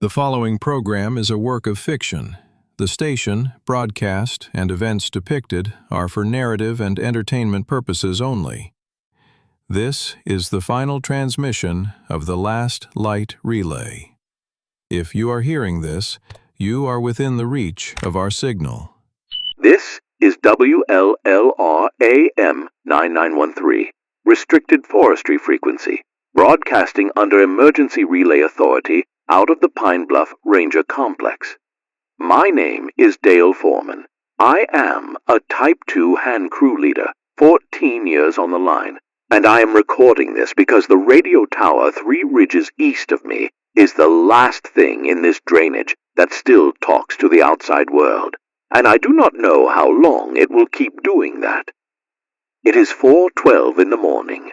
The following program is a work of fiction. The station, broadcast, and events depicted are for narrative and entertainment purposes only. This is the final transmission of the last light relay. If you are hearing this, you are within the reach of our signal. This is WLLR-AM 9913, restricted forestry frequency, broadcasting under emergency relay authority out of the Pinebluff Ranger Complex. My name is Dale Foreman. I am a Type 2 hand crew leader, 14 years on the line, and I am recording this because the radio tower 3 ridges east of me is the last thing in this drainage that still talks to the outside world, and I do not know how long it will keep doing that. It is 4:12 in the morning.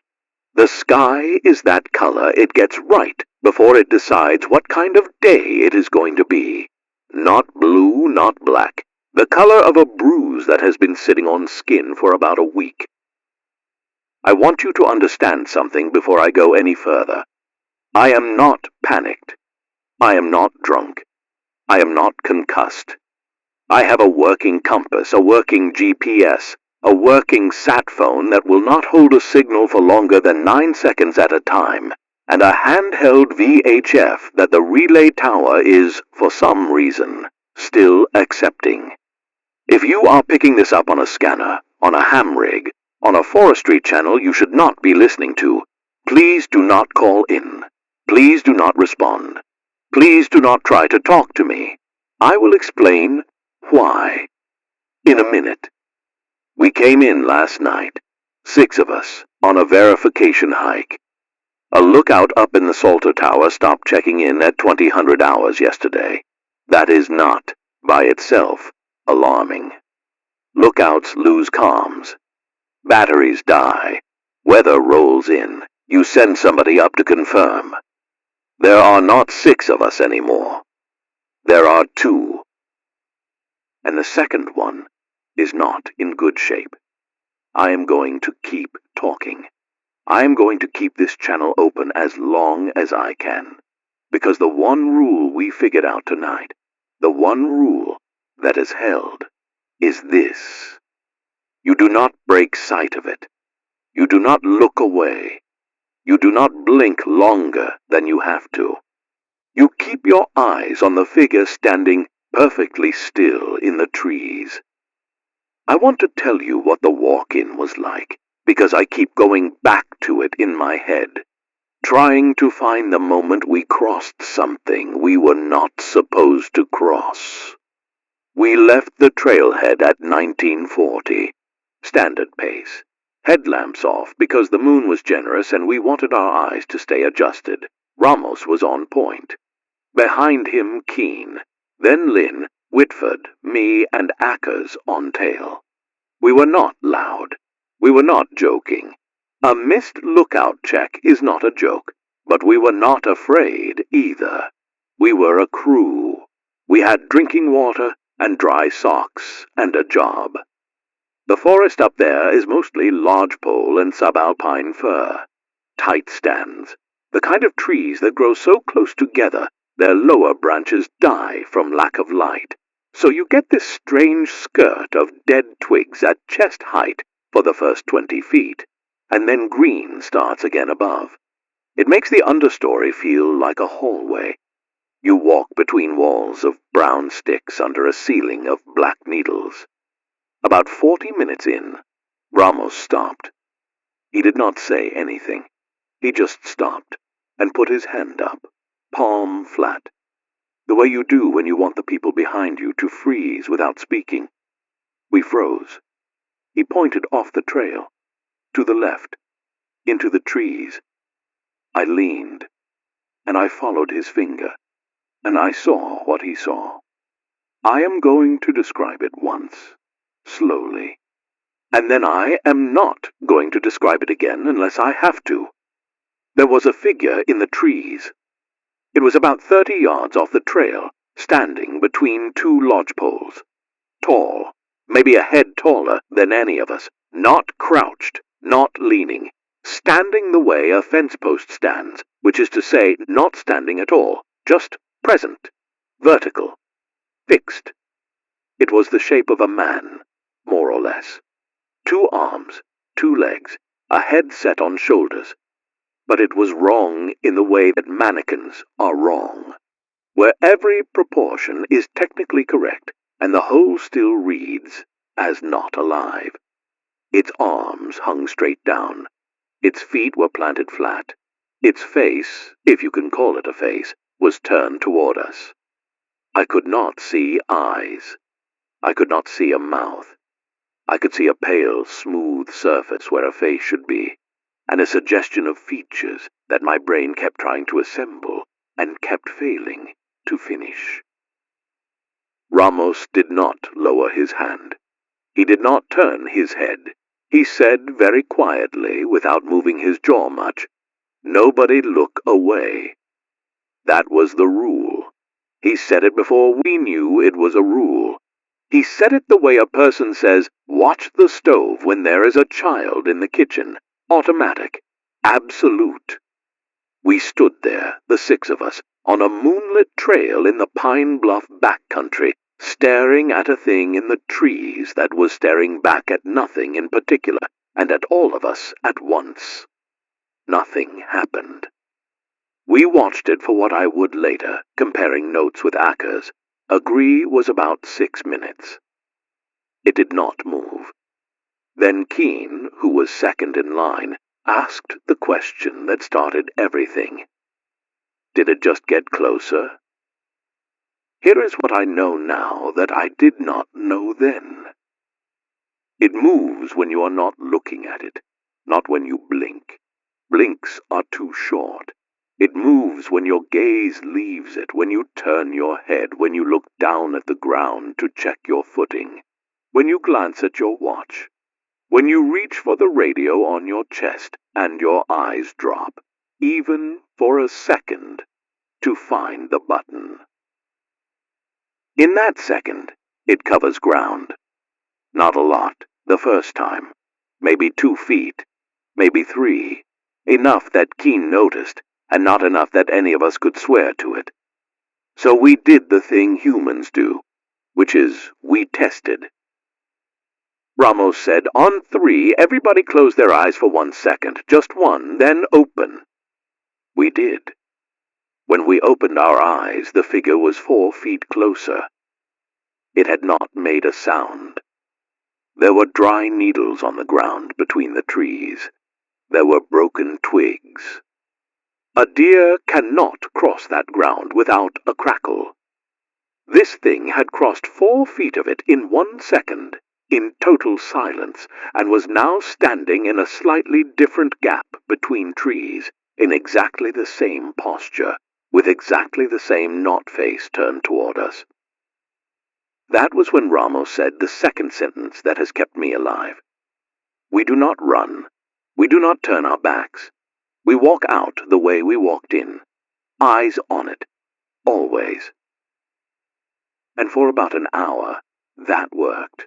The sky is that color it gets right before it decides what kind of day it is going to be. Not blue, not black. The color of a bruise that has been sitting on skin for about a week. I want you to understand something before I go any further. I am not panicked. I am not drunk. I am not concussed. I have a working compass, a working GPS, a working sat phone that will not hold a signal for longer than 9 seconds at a time, and a handheld VHF that the relay tower is, for some reason, still accepting. If you are picking this up on a scanner, on a ham rig, on a forestry channel you should not be listening to, please do not call in. Please do not respond. Please do not try to talk to me. I will explain why in a minute. We came in last night, 6 of us, on a verification hike. A lookout up in the Salter Tower stopped checking in at 2000 hours yesterday. That is not, by itself, alarming. Lookouts lose comms. Batteries die. Weather rolls in. You send somebody up to confirm. There are not 6 of us anymore. There are 2. And the second one is not in good shape. I am going to keep talking. I am going to keep this channel open as long as I can, because the one rule we figured out tonight, the one rule that is held, is this. You do not break sight of it. You do not look away. You do not blink longer than you have to. You keep your eyes on the figure standing perfectly still in the trees. I want to tell you what the walk-in was like, because I keep going back to it in my head, trying to find the moment we crossed something we were not supposed to cross. We left the trailhead at 1940, standard pace, headlamps off because the moon was generous and we wanted our eyes to stay adjusted. Ramos was on point. Behind him, Keene, then Lynn, Whitford, me, and Ackers on tail. We were not loud. We were not joking. A missed lookout check is not a joke, but we were not afraid either. We were a crew. We had drinking water and dry socks and a job. The forest up there is mostly lodgepole and subalpine fir, tight stands, the kind of trees that grow so close together their lower branches die from lack of light. So you get this strange skirt of dead twigs at chest height for the first 20 feet, and then green starts again above. It makes the understory feel like a hallway. You walk between walls of brown sticks under a ceiling of black needles. About 40 minutes in, Ramos stopped. He did not say anything. He just stopped and put his hand up, palm flat, the way you do when you want the people behind you to freeze without speaking. We froze. He pointed off the trail, to the left, into the trees. I leaned, and I followed his finger, and I saw what he saw. I am going to describe it once, slowly, and then I am not going to describe it again unless I have to. There was a figure in the trees. It was about 30 yards off the trail, standing between 2 lodgepoles. Tall, maybe a head taller than any of us, not crouched, not leaning, standing the way a fence post stands, which is to say, not standing at all, just present, vertical, fixed. It was the shape of a man, more or less. 2 arms, 2 legs, a head set on shoulders. But it was wrong in the way that mannequins are wrong, where every proportion is technically correct and the whole still reads as not alive. Its arms hung straight down. Its feet were planted flat. Its face, if you can call it a face, was turned toward us. I could not see eyes. I could not see a mouth. I could see a pale, smooth surface where a face should be, and a suggestion of features that my brain kept trying to assemble and kept failing to finish. Ramos did not lower his hand. He did not turn his head. He said very quietly, without moving his jaw much, "Nobody look away." That was the rule. He said it before we knew it was a rule. He said it the way a person says, "Watch the stove when there is a child in the kitchen." Automatic. Absolute. We stood there, the 6 of us, on a moonlit trail in the Pinebluff backcountry, staring at a thing in the trees that was staring back at nothing in particular, and at all of us at once. Nothing happened. We watched it for what I would later, comparing notes with Akers, agree was about 6 minutes. It did not move. Then Keene, who was second in line, asked the question that started everything. Did it just get closer? Here is what I know now that I did not know then. It moves when you are not looking at it, not when you blink. Blinks are too short. It moves when your gaze leaves it, when you turn your head, when you look down at the ground to check your footing, when you glance at your watch, when you reach for the radio on your chest and your eyes drop, even for a second, to find the button. In that second, it covers ground. Not a lot, the first time. Maybe 2 feet, maybe 3. Enough that Keene noticed, and not enough that any of us could swear to it. So we did the thing humans do, which is we tested. Ramos said, "On 3, everybody close their eyes for 1 second, just 1, then open." We did. When we opened our eyes, the figure was 4 feet closer. It had not made a sound. There were dry needles on the ground between the trees. There were broken twigs. A deer cannot cross that ground without a crackle. This thing had crossed 4 feet of it in 1 second, in total silence, and was now standing in a slightly different gap between trees, in exactly the same posture, with exactly the same not face turned toward us. That was when Ramos said the second sentence that has kept me alive. We do not run. We do not turn our backs. We walk out the way we walked in, eyes on it, always. And for about an hour, that worked.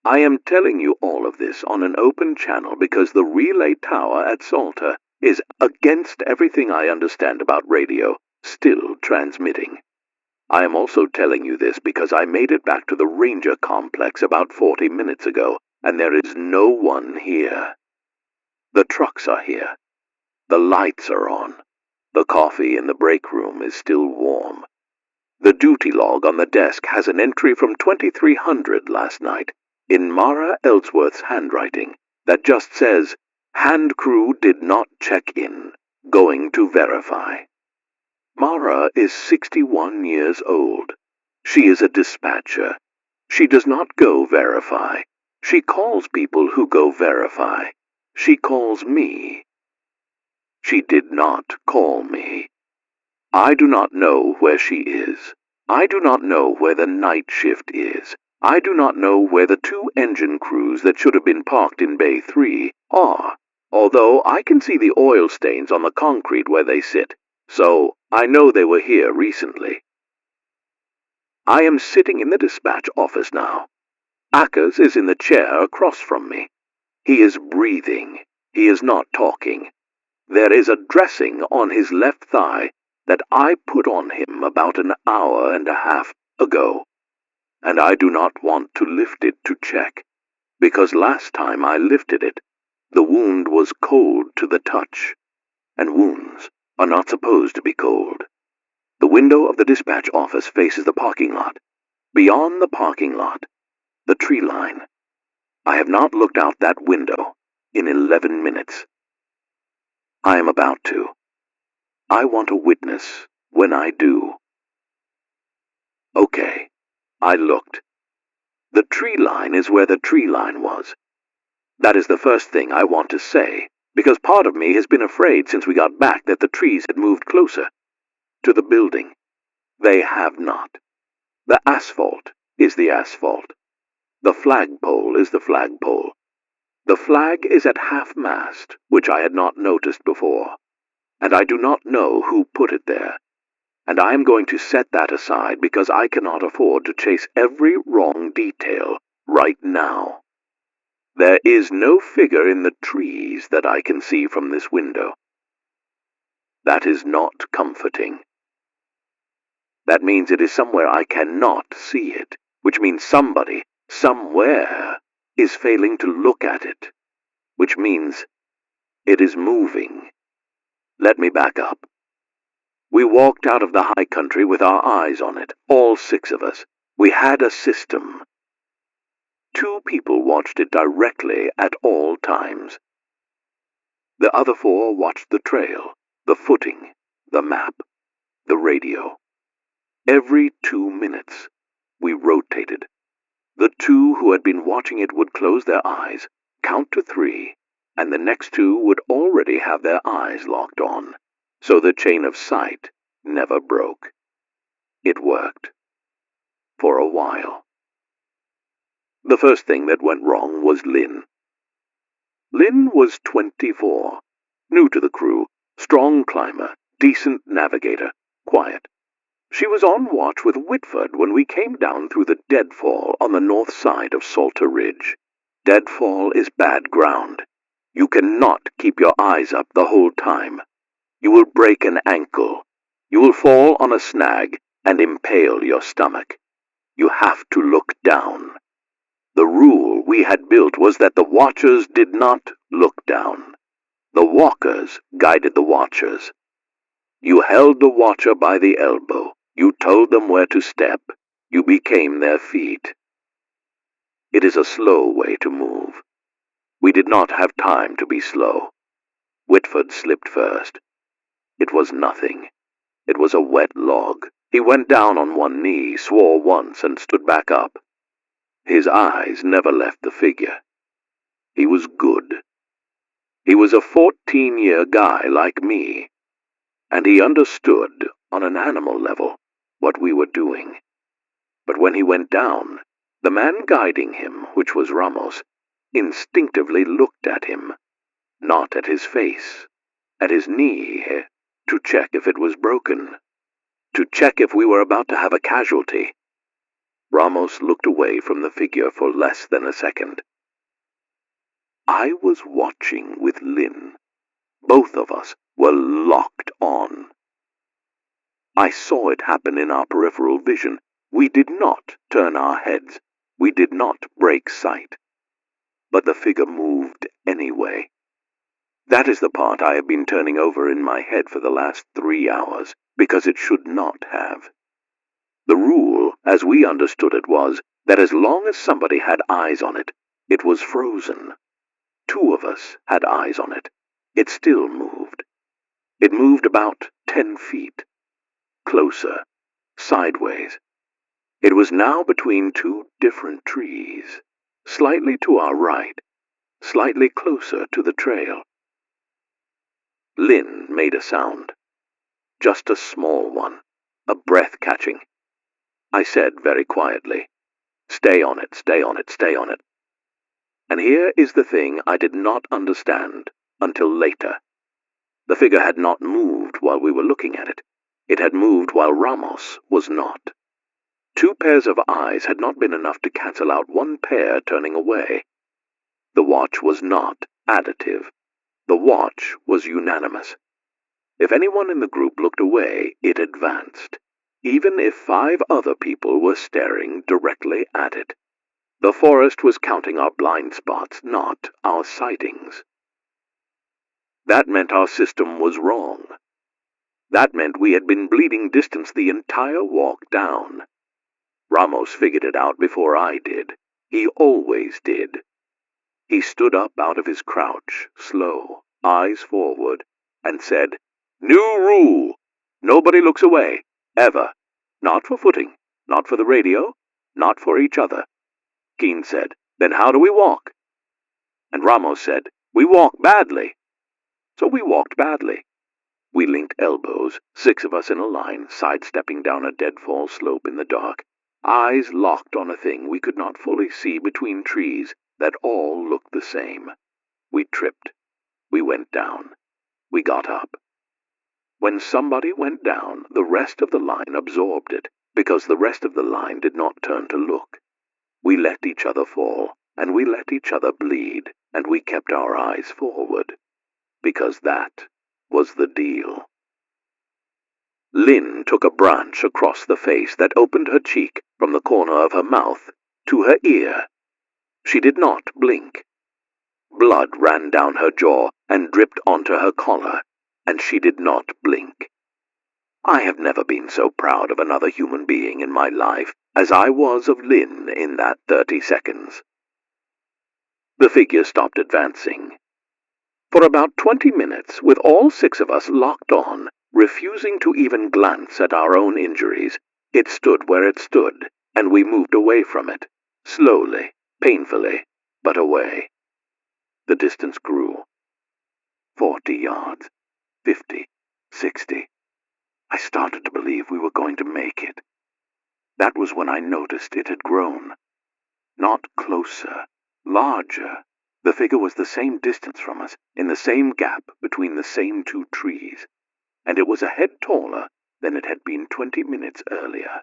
I am telling you all of this on an open channel because the relay tower at Salter is, against everything I understand about radio, still transmitting. I am also telling you this because I made it back to the ranger complex about 40 minutes ago, and there is no one here. The trucks are here. The lights are on. The coffee in the break room is still warm. The duty log on the desk has an entry from 2300 last night, in Mara Ellsworth's handwriting, that just says, "Hand crew did not check in. Going to verify." Mara is 61 years old. She is a dispatcher. She does not go verify. She calls people who go verify. She calls me. She did not call me. I do not know where she is. I do not know where the night shift is. I do not know where the 2 engine crews that should have been parked in Bay 3 are, although I can see the oil stains on the concrete where they sit, so I know they were here recently. I am sitting in the dispatch office now. Akers is in the chair across from me. He is breathing. He is not talking. There is a dressing on his left thigh, that I put on him about an hour and a half ago, and I do not want to lift it to check, because last time I lifted it, the wound was cold to the touch, and wounds are not supposed to be cold. The window of the dispatch office faces the parking lot. Beyond the parking lot, the tree line. I have not looked out that window in 11 minutes. I am about to. I want a witness when I do. Okay, I looked. The tree line is where the tree line was. That is the first thing I want to say, because part of me has been afraid since we got back that the trees had moved closer to the building. They have not. The asphalt is the asphalt. The flagpole is the flagpole. The flag is at half-mast, which I had not noticed before, and I do not know who put it there, and I am going to set that aside because I cannot afford to chase every wrong detail right now. There is no figure in the trees that I can see from this window. That is not comforting. That means it is somewhere I cannot see it, which means somebody, somewhere, is failing to look at it, which means it is moving. Let me back up. We walked out of the high country with our eyes on it, all 6 of us. We had a system. 2 people watched it directly at all times. The other 4 watched the trail, the footing, the map, the radio. Every 2 minutes, we rotated. The 2 who had been watching it would close their eyes, count to 3, and the next 2 would already have their eyes locked on, so the chain of sight never broke. It worked. For a while. The first thing that went wrong was Lynn. Lynn was 24, new to the crew, strong climber, decent navigator, quiet. She was on watch with Whitford when we came down through the deadfall on the north side of Salter Ridge. Deadfall is bad ground. You cannot keep your eyes up the whole time. You will break an ankle. You will fall on a snag and impale your stomach. You have to look down. The rule we had built was that the watchers did not look down. The walkers guided the watchers. You held the watcher by the elbow. You told them where to step. You became their feet. It is a slow way to move. We did not have time to be slow. Whitford slipped first. It was nothing. It was a wet log. He went down on one knee, swore once, and stood back up. His eyes never left the figure. He was good. He was a 14-year guy like me, and he understood, on an animal level, what we were doing. But when he went down, the man guiding him, which was Ramos, instinctively looked at him, not at his face, at his knee, to check if it was broken, to check if we were about to have a casualty. Ramos looked away from the figure for less than a second. I was watching with Lynn. Both of us were locked on. I saw it happen in our peripheral vision. We did not turn our heads. We did not break sight. But the figure moved anyway. That is the part I have been turning over in my head for the last 3 hours, because it should not have. The rule, as we understood it, was that as long as somebody had eyes on it, it was frozen. 2 of us had eyes on it. It still moved. It moved about 10 feet. Closer. Sideways. It was now between 2 different trees, slightly to our right, slightly closer to the trail. Lynn made a sound. Just a small one, a breath-catching. I said very quietly, "Stay on it, stay on it, stay on it." And here is the thing I did not understand until later. The figure had not moved while we were looking at it. It had moved while Ramos was not. 2 pairs of eyes had not been enough to cancel out 1 pair turning away. The watch was not additive. The watch was unanimous. If anyone in the group looked away, it advanced, even if 5 other people were staring directly at it. The forest was counting our blind spots, not our sightings. That meant our system was wrong. That meant we had been bleeding distance the entire walk down. Ramos figured it out before I did. He always did. He stood up out of his crouch, slow, eyes forward, and said, "New rule! Nobody looks away, ever. Not for footing, not for the radio, not for each other." Keen said, "Then how do we walk?" And Ramos said, "We walk badly." So we walked badly. We linked elbows, 6 of us in a line, sidestepping down a deadfall slope in the dark, eyes locked on a thing we could not fully see between trees that all looked the same. We tripped. We went down. We got up. When somebody went down, the rest of the line absorbed it, because the rest of the line did not turn to look. We let each other fall, and we let each other bleed, and we kept our eyes forward, because that was the deal. Lynn took a branch across the face that opened her cheek from the corner of her mouth to her ear. She did not blink. Blood ran down her jaw and dripped onto her collar, and she did not blink. I have never been so proud of another human being in my life as I was of Lynn in that 30 seconds. The figure stopped advancing. For about 20 minutes, with all 6 of us locked on, refusing to even glance at our own injuries, it stood where it stood, and we moved away from it, slowly, painfully, but away. The distance grew. 40 yards, 50, 60. I started to believe we were going to make it. That was when I noticed it had grown. Not closer, larger. The figure was the same distance from us, in the same gap between the same 2 trees, and it was a head taller than it had been 20 minutes earlier.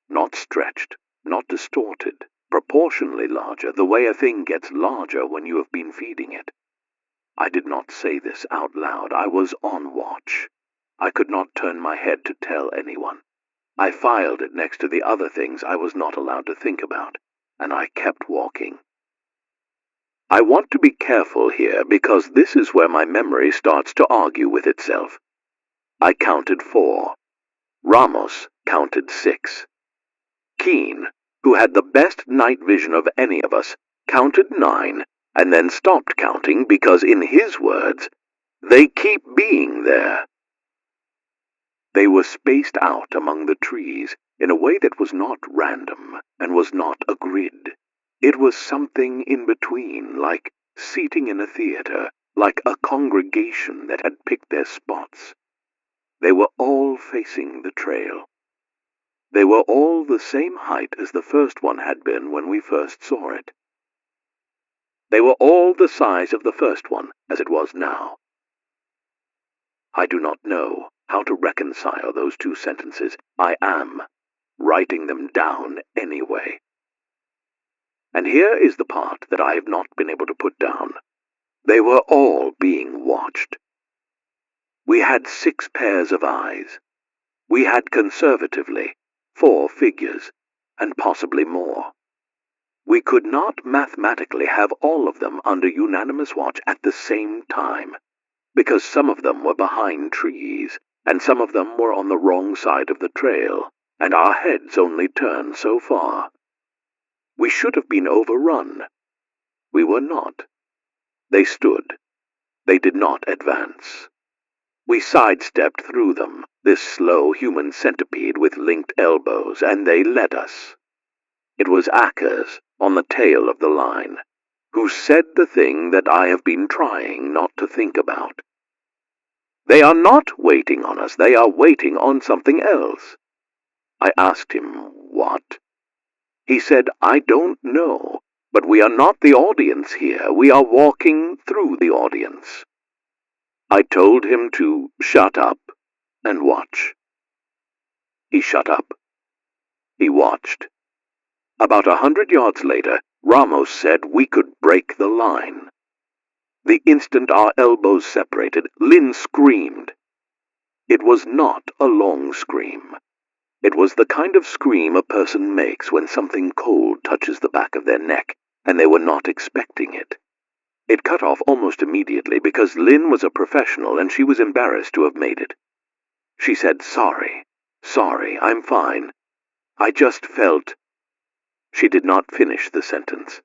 Not stretched, not distorted, proportionally larger, the way a thing gets larger when you have been feeding it. I did not say this out loud. I was on watch. I could not turn my head to tell anyone. I filed it next to the other things I was not allowed to think about, and I kept walking. I want to be careful here because this is where my memory starts to argue with itself. I counted 4. Ramos counted 6. Keen, who had the best night vision of any of us, counted 9 and then stopped counting because, in his words, they keep being there. They were spaced out among the trees in a way that was not random and was not a grid. It was something in between, like seating in a theater, like a congregation that had picked their spots. They were all facing the trail. They were all the same height as the first one had been when we first saw it. They were all the size of the first one as it was now. I do not know how to reconcile those 2 sentences. I am writing them down anyway. And here is the part that I have not been able to put down. They were all being watched. We had 6 pairs of eyes. We had conservatively 4 figures, and possibly more. We could not mathematically have all of them under unanimous watch at the same time, because some of them were behind trees, and some of them were on the wrong side of the trail, and our heads only turned so far. We should have been overrun. We were not. They stood. They did not advance. We sidestepped through them, this slow human centipede with linked elbows, and they led us. It was Akers, on the tail of the line, who said the thing that I have been trying not to think about. They are not waiting on us. They are waiting on something else. I asked him, what? He said, I don't know, but we are not the audience here. We are walking through the audience. I told him to shut up and watch. He shut up. He watched. About 100 yards later, Ramos said we could break the line. The instant our elbows separated, Lynn screamed. It was not a long scream. It was the kind of scream a person makes when something cold touches the back of their neck and they were not expecting it. It cut off almost immediately because Lynn was a professional and she was embarrassed to have made it. She said, "Sorry, I'm fine. I just felt—" She did not finish the sentence.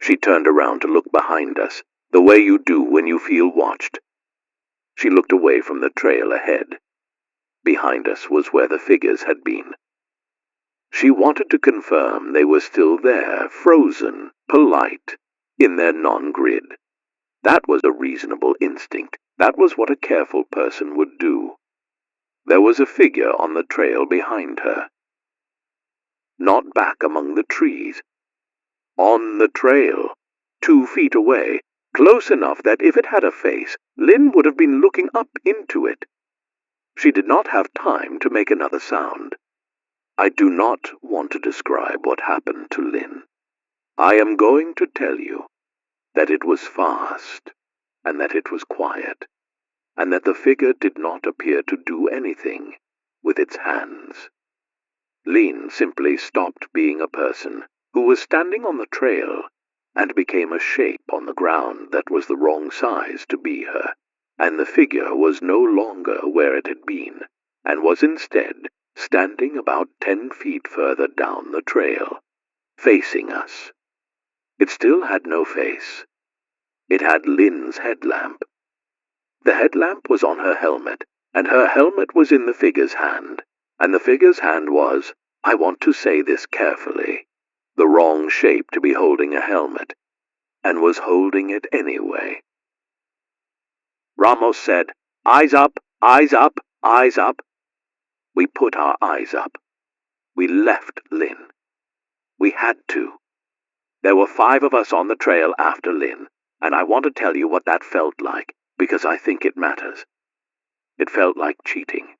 She turned around to look behind us, the way you do when you feel watched. She looked away from the trail ahead. Behind us was where the figures had been. She wanted to confirm they were still there, frozen, polite, in their non-grid. That was a reasonable instinct. That was what a careful person would do. There was a figure on the trail behind her. Not back among the trees. On the trail, 2 feet away, close enough that if it had a face, Lynn would have been looking up into it. She did not have time to make another sound. I do not want to describe what happened to Lynn. I am going to tell you that it was fast, and that it was quiet, and that the figure did not appear to do anything with its hands. Lynn simply stopped being a person who was standing on the trail and became a shape on the ground that was the wrong size to be her, and the figure was no longer where it had been, and was instead standing about 10 feet further down the trail, facing us. It still had no face. It had Lynn's headlamp. The headlamp was on her helmet, and her helmet was in the figure's hand, and the figure's hand was, I want to say this carefully, the wrong shape to be holding a helmet, and was holding it anyway. Ramos said, "Eyes up, eyes up, eyes up." We put our eyes up. We left Lynn. We had to. There were 5 of us on the trail after Lynn, and I want to tell you what that felt like, because I think it matters. It felt like cheating.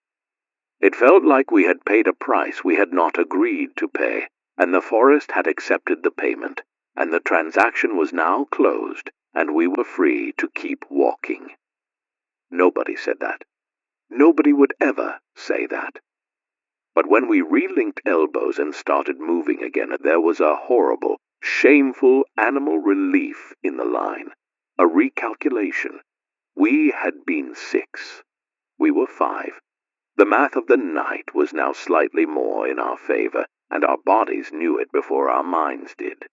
It felt like we had paid a price we had not agreed to pay, and the forest had accepted the payment, and the transaction was now closed, and we were free to keep walking. Nobody said that. Nobody would ever say that. But when we relinked elbows and started moving again, there was a horrible, shameful animal relief in the line, a recalculation. We had been 6. We were 5. The math of the night was now slightly more in our favor, and our bodies knew it before our minds did.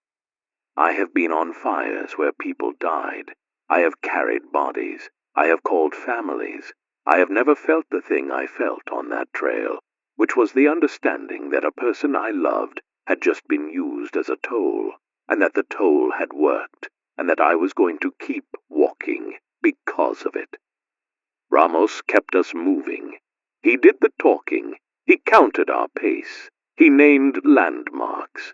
I have been on fires where people died. I have carried bodies. I have called families. I have never felt the thing I felt on that trail, which was the understanding that a person I loved had just been used as a toll, and that the toll had worked, and that I was going to keep walking because of it. Ramos kept us moving. He did the talking. He counted our pace. He named landmarks.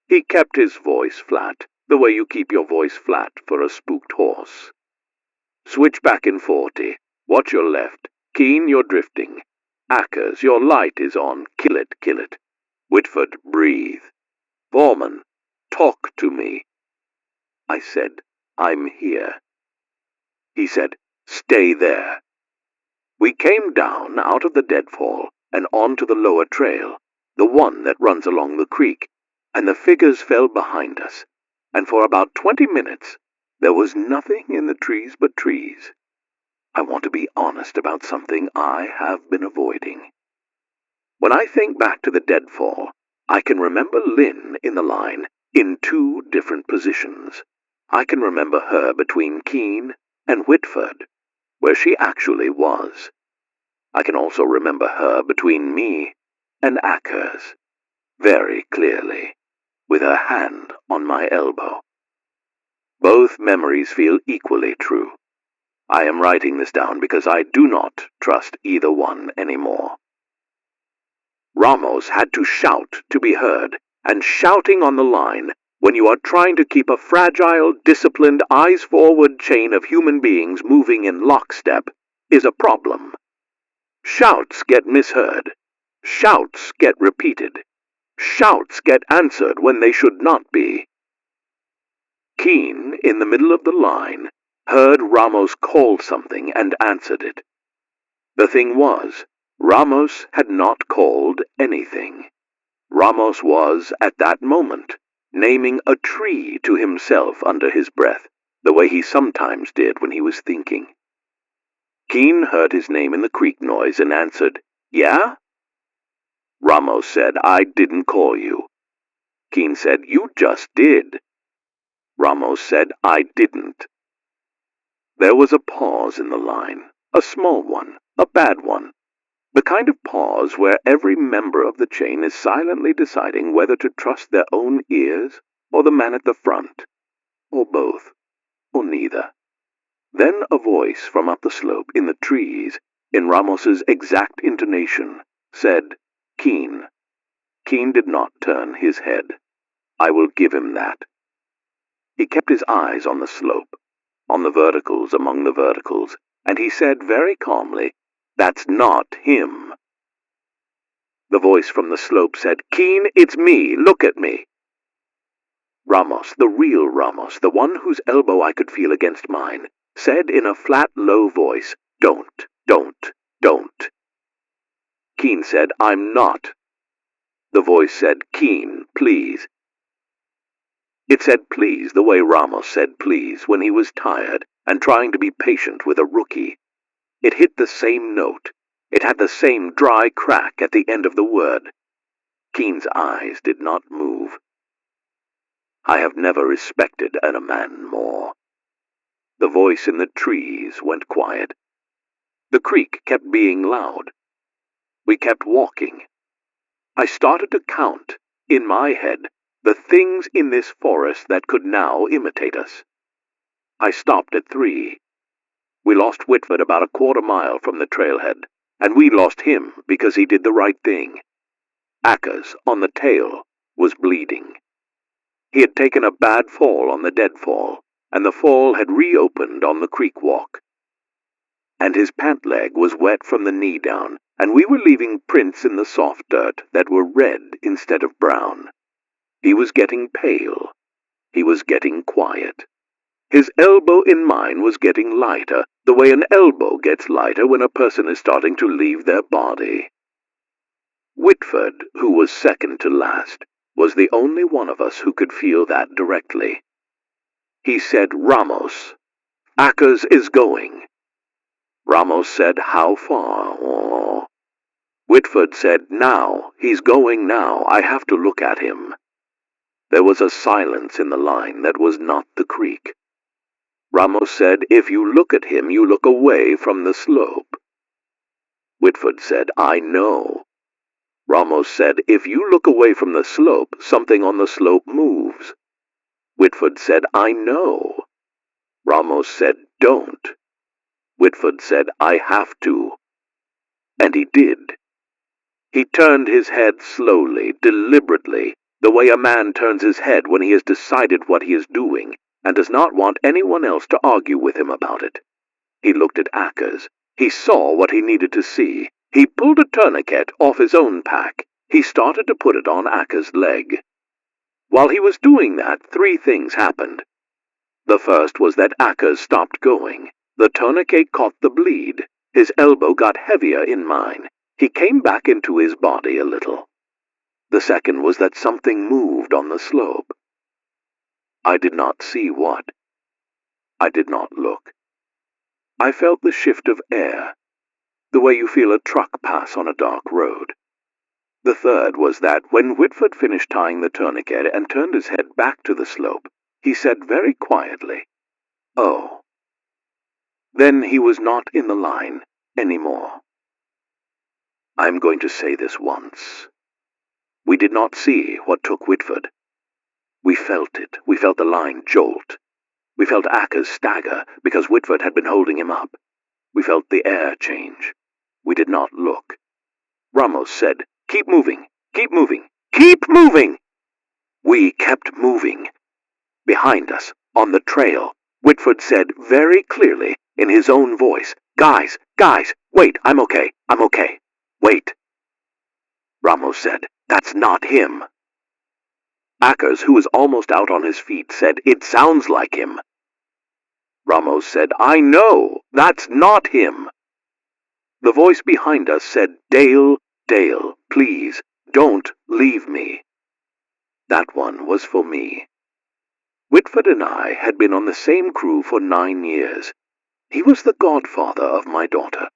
He kept his voice flat, the way you keep your voice flat for a spooked horse. Switch back in 40. Watch your left. Keen, you're drifting. Ackers, your light is on. Kill it, kill it. Whitford, breathe. Foreman, talk to me. I said, I'm here. He said, stay there. We came down out of the deadfall and onto the lower trail, the one that runs along the creek, and the figures fell behind us, and for about 20 minutes there was nothing in the trees but trees. I want to be honest about something I have been avoiding. When I think back to the deadfall, I can remember Lynn in the line in 2 different positions. I can remember her between Keene and Whitford, where she actually was. I can also remember her between me and Ackers, very clearly, with her hand on my elbow. Both memories feel equally true. I am writing this down because I do not trust either one anymore. Ramos had to shout to be heard, and shouting on the line, when you are trying to keep a fragile, disciplined, eyes-forward chain of human beings moving in lockstep, is a problem. Shouts get misheard. Shouts get repeated. Shouts get answered when they should not be. Keene, in the middle of the line, heard Ramos call something and answered it. The thing was, Ramos had not called anything. Ramos was, at that moment, naming a tree to himself under his breath, the way he sometimes did when he was thinking. Keen heard his name in the creek noise and answered, "Yeah?" Ramos said, "I didn't call you." Keen said, "You just did." Ramos said, "I didn't." There was a pause in the line, a small one, a bad one, the kind of pause where every member of the chain is silently deciding whether to trust their own ears or the man at the front, or both, or neither. Then a voice from up the slope in the trees, in Ramos's exact intonation, said, "Keen." Keen did not turn his head. I will give him that. He kept his eyes on the slope, on the verticals among the verticals, and he said very calmly, "That's not him." The voice from the slope said, "Keen, it's me, look at me." Ramos, the real Ramos, the one whose elbow I could feel against mine, said in a flat, low voice, "Don't, don't, don't." Keen said, "I'm not." The voice said, "Keen, please." It said please the way Ramos said please when he was tired and trying to be patient with a rookie. It hit the same note. It had the same dry crack at the end of the word. Keen's eyes did not move. I have never respected a man more. The voice in the trees went quiet. The creek kept being loud. We kept walking. I started to count, in my head, the things in this forest that could now imitate us. I stopped at 3. We lost Whitford about a quarter-mile from the trailhead, and we lost him because he did the right thing. Akers, on the tail, was bleeding. He had taken a bad fall on the deadfall, and the fall had reopened on the creek walk. And his pant leg was wet from the knee down, and we were leaving prints in the soft dirt that were red instead of brown. He was getting pale. He was getting quiet. His elbow in mine was getting lighter, the way an elbow gets lighter when a person is starting to leave their body. Whitford, who was second to last, was the only one of us who could feel that directly. He said, "Ramos, Akers is going." Ramos said, "How far?" Oh. Whitford said, "Now, he's going now, I have to look at him." There was a silence in the line that was not the creek. Ramos said, "If you look at him, you look away from the slope." Whitford said, "I know." Ramos said, "If you look away from the slope, something on the slope moves." Whitford said, "I know." Ramos said, "Don't." Whitford said, "I have to." And he did. He turned his head slowly, deliberately, the way a man turns his head when he has decided what he is doing and does not want anyone else to argue with him about it. He looked at Akers. He saw what he needed to see. He pulled a tourniquet off his own pack. He started to put it on Akers' leg. While he was doing that, 3 things happened. The first was that Akers stopped going. The tourniquet caught the bleed. His elbow got heavier in mine. He came back into his body a little. The second was that something moved on the slope. I did not see what. I did not look. I felt the shift of air, the way you feel a truck pass on a dark road. The third was that when Whitford finished tying the tourniquet and turned his head back to the slope, he said very quietly, "Oh." Then he was not in the line anymore. I'm going to say this once. We did not see what took Whitford. We felt it. We felt the line jolt. We felt Akers stagger because Whitford had been holding him up. We felt the air change. We did not look. Ramos said, "Keep moving, keep moving, keep moving!" We kept moving. Behind us, on the trail, Whitford said very clearly in his own voice, guys, wait, I'm okay, wait." Ramos said, "That's not him." Akers, who was almost out on his feet, said, "It sounds like him." Ramos said, "I know, that's not him." The voice behind us said, "Dale, Dale, please, don't leave me." That one was for me. Whitford and I had been on the same crew for 9 years. He was the godfather of my daughter.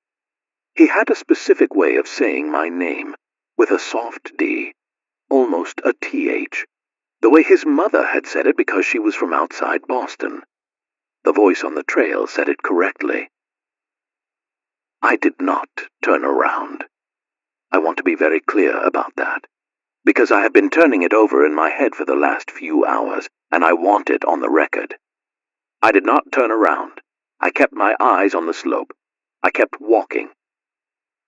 He had a specific way of saying my name, with a soft D, almost a TH, the way his mother had said it because she was from outside Boston. The voice on the trail said it correctly. I did not turn around. I want to be very clear about that, because I have been turning it over in my head for the last few hours, and I want it on the record. I did not turn around. I kept my eyes on the slope. I kept walking.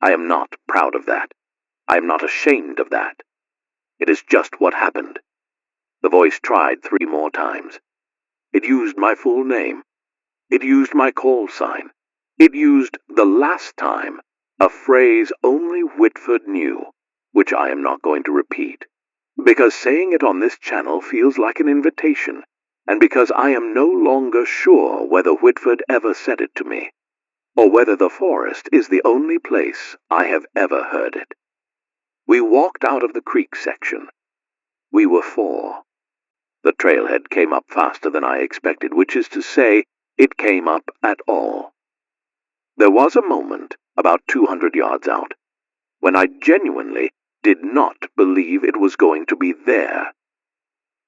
I am not proud of that. I am not ashamed of that. It is just what happened. The voice tried 3 more times. It used my full name. It used my call sign. It used, the last time, a phrase only Whitford knew, which I am not going to repeat, because saying it on this channel feels like an invitation, and because I am no longer sure whether Whitford ever said it to me, or whether the forest is the only place I have ever heard it. We walked out of the creek section. We were 4. The trailhead came up faster than I expected, which is to say, it came up at all. There was a moment, about 200 yards out, when I genuinely did not believe it was going to be there.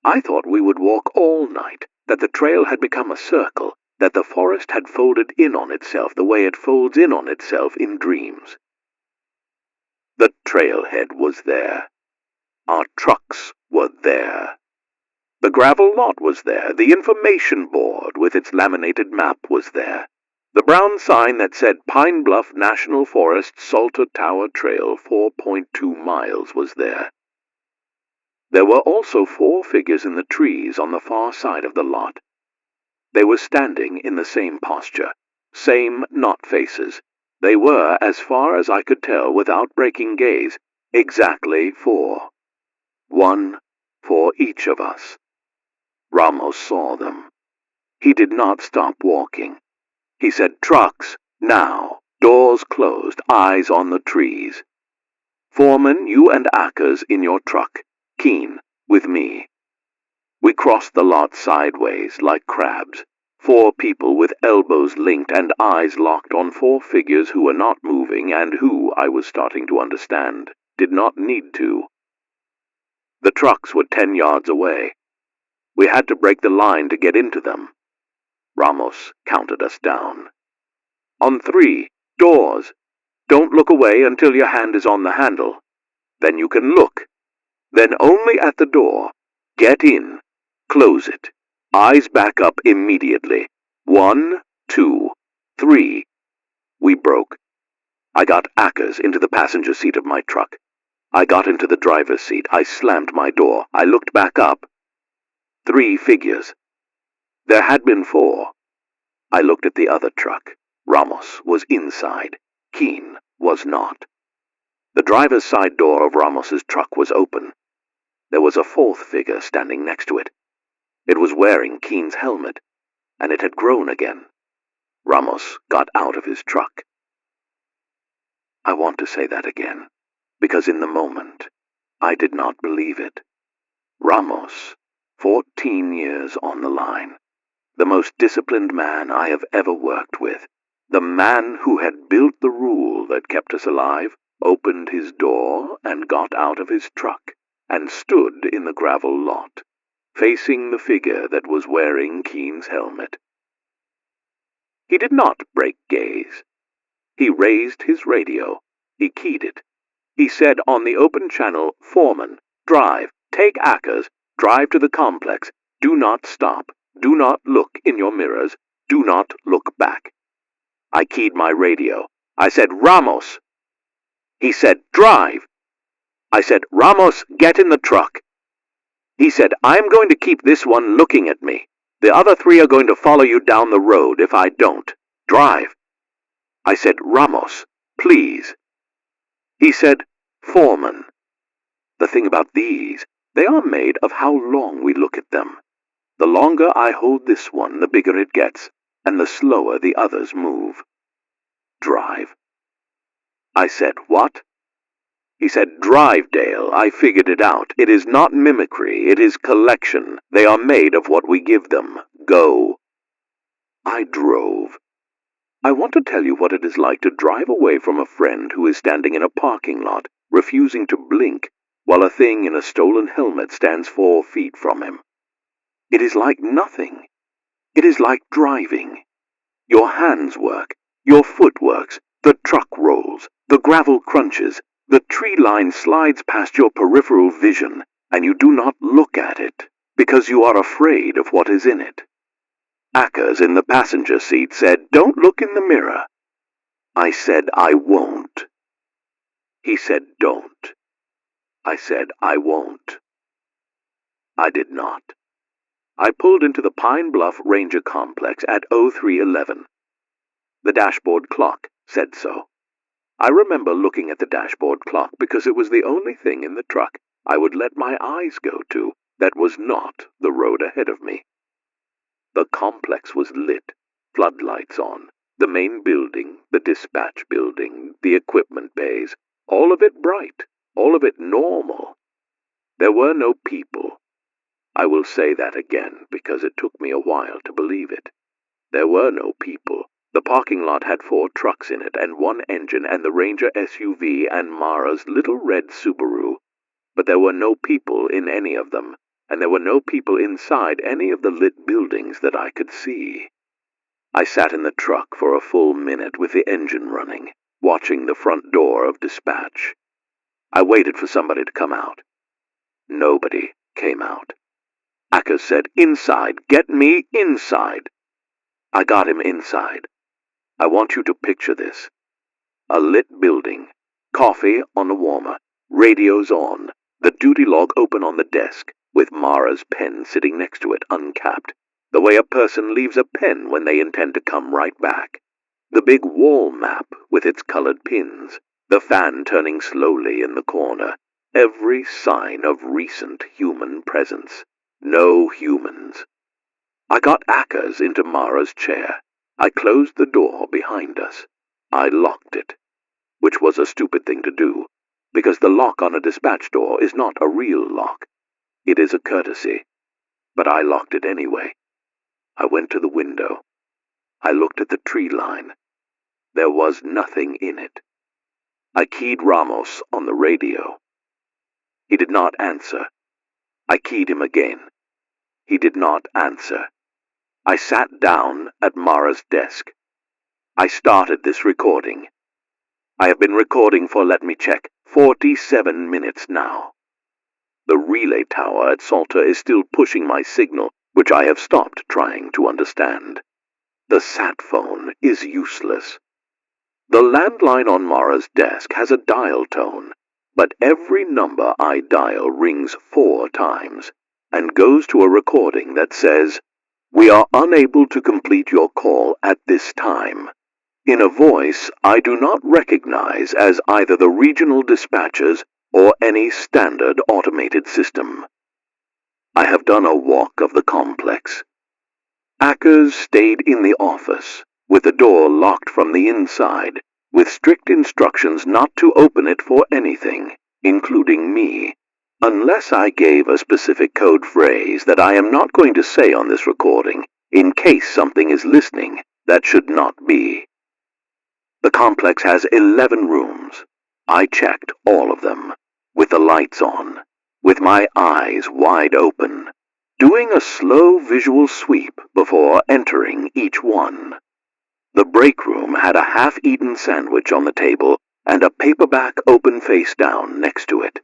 I thought we would walk all night, that the trail had become a circle, that the forest had folded in on itself the way it folds in on itself in dreams. The trailhead was there. Our trucks were there. The gravel lot was there. The information board with its laminated map was there. The brown sign that said Pinebluff National Forest Salter Tower Trail 4.2 miles was there. There were also 4 figures in the trees on the far side of the lot. They were standing in the same posture, same knot faces. They were, as far as I could tell without breaking gaze, exactly 4. 1 for each of us. Ramos saw them. He did not stop walking. He said, "Trucks, now, doors closed, eyes on the trees. Foreman, you and Ackers in your truck, Keen, with me." We crossed the lot sideways, like crabs. 4 people with elbows linked and eyes locked on 4 figures who were not moving and who, I was starting to understand, did not need to. The trucks were 10 yards away. We had to break the line to get into them. Ramos counted us down. "On 3, doors. Don't look away until your hand is on the handle. Then you can look. Then only at the door. Get in. Close it. Eyes back up immediately. 1, 2, 3. We broke. I got Ackers into the passenger seat of my truck. I got into the driver's seat. I slammed my door. I looked back up. 3 figures. There had been 4. I looked at the other truck. Ramos was inside. Keen was not. The driver's side door of Ramos's truck was open. There was a 4th figure standing next to it. It was wearing Keen's helmet, and it had grown again. Ramos got out of his truck. I want to say that again, because in the moment, I did not believe it. Ramos, 14 years on the line, the most disciplined man I have ever worked with, the man who had built the rule that kept us alive, opened his door and got out of his truck and stood in the gravel lot, facing the figure that was wearing Keen's helmet. He did not break gaze. He raised his radio. He keyed it. He said on the open channel, "Foreman, drive, take Ackers, drive to the complex. Do not stop. Do not look in your mirrors. Do not look back." I keyed my radio. I said, "Ramos." He said, "Drive." I said, "Ramos, get in the truck." He said, "I'm going to keep this one looking at me. The other 3 are going to follow you down the road if I don't. Drive." I said, "Ramos, please." He said, "Foreman." The thing about these, they are made of how long we look at them. The longer I hold this one, the bigger it gets, and the slower the others move. Drive. I said, "What?" He said, "Drive, Dale. I figured it out. It is not mimicry. It is collection. They are made of what we give them. Go." I drove. I want to tell you what it is like to drive away from a friend who is standing in a parking lot, refusing to blink, while a thing in a stolen helmet stands 4 feet from him. It is like nothing. It is like driving. Your hands work, your foot works, the truck rolls, the gravel crunches, the tree line slides past your peripheral vision, and you do not look at it, because you are afraid of what is in it. Ackers in the passenger seat said, "Don't look in the mirror." I said, "I won't." He said, "Don't." I said, "I won't." I did not. I pulled into the Pinebluff Ranger Complex at 03:11. The dashboard clock said so. I remember looking at the dashboard clock because it was the only thing in the truck I would let my eyes go to that was not the road ahead of me. The complex was lit, floodlights on, the main building, the dispatch building, the equipment bays, all of it bright, all of it normal. There were no people. I will say that again because it took me a while to believe it. There were no people. The parking lot had 4 trucks in it and 1 engine and the Ranger SUV and Mara's little red Subaru. But there were no people in any of them, and there were no people inside any of the lit buildings that I could see. I sat in the truck for a full minute with the engine running, watching the front door of dispatch. I waited for somebody to come out. Nobody came out. Ackers said, "Inside, get me inside." I got him inside. I want you to picture this. A lit building, coffee on the warmer, radios on, the duty log open on the desk, with Mara's pen sitting next to it uncapped, the way a person leaves a pen when they intend to come right back. The big wall map with its colored pins, the fan turning slowly in the corner, every sign of recent human presence. No humans. I got Ackers into Mara's chair. I closed the door behind us. I locked it, which was a stupid thing to do, because the lock on a dispatch door is not a real lock. It is a courtesy, but I locked it anyway. I went to the window. I looked at the tree line. There was nothing in it. I keyed Ramos on the radio. He did not answer. I keyed him again. He did not answer. I sat down at Mara's desk. I started this recording. I have been recording for, let me check, 47 minutes now. The relay tower at Salter is still pushing my signal, which I have stopped trying to understand. The sat phone is useless. The landline on Mara's desk has a dial tone, but every number I dial rings 4 times and goes to a recording that says, "We are unable to complete your call at this time," in a voice I do not recognize as either the regional dispatchers or any standard automated system. I have done a walk of the complex. Ackers stayed in the office, with the door locked from the inside, with strict instructions not to open it for anything, including me, unless I gave a specific code phrase that I am not going to say on this recording, in case something is listening that should not be. The complex has 11 rooms. I checked all of them, with the lights on, with my eyes wide open, doing a slow visual sweep before entering each one. The break room had a half-eaten sandwich on the table and a paperback open face down next to it.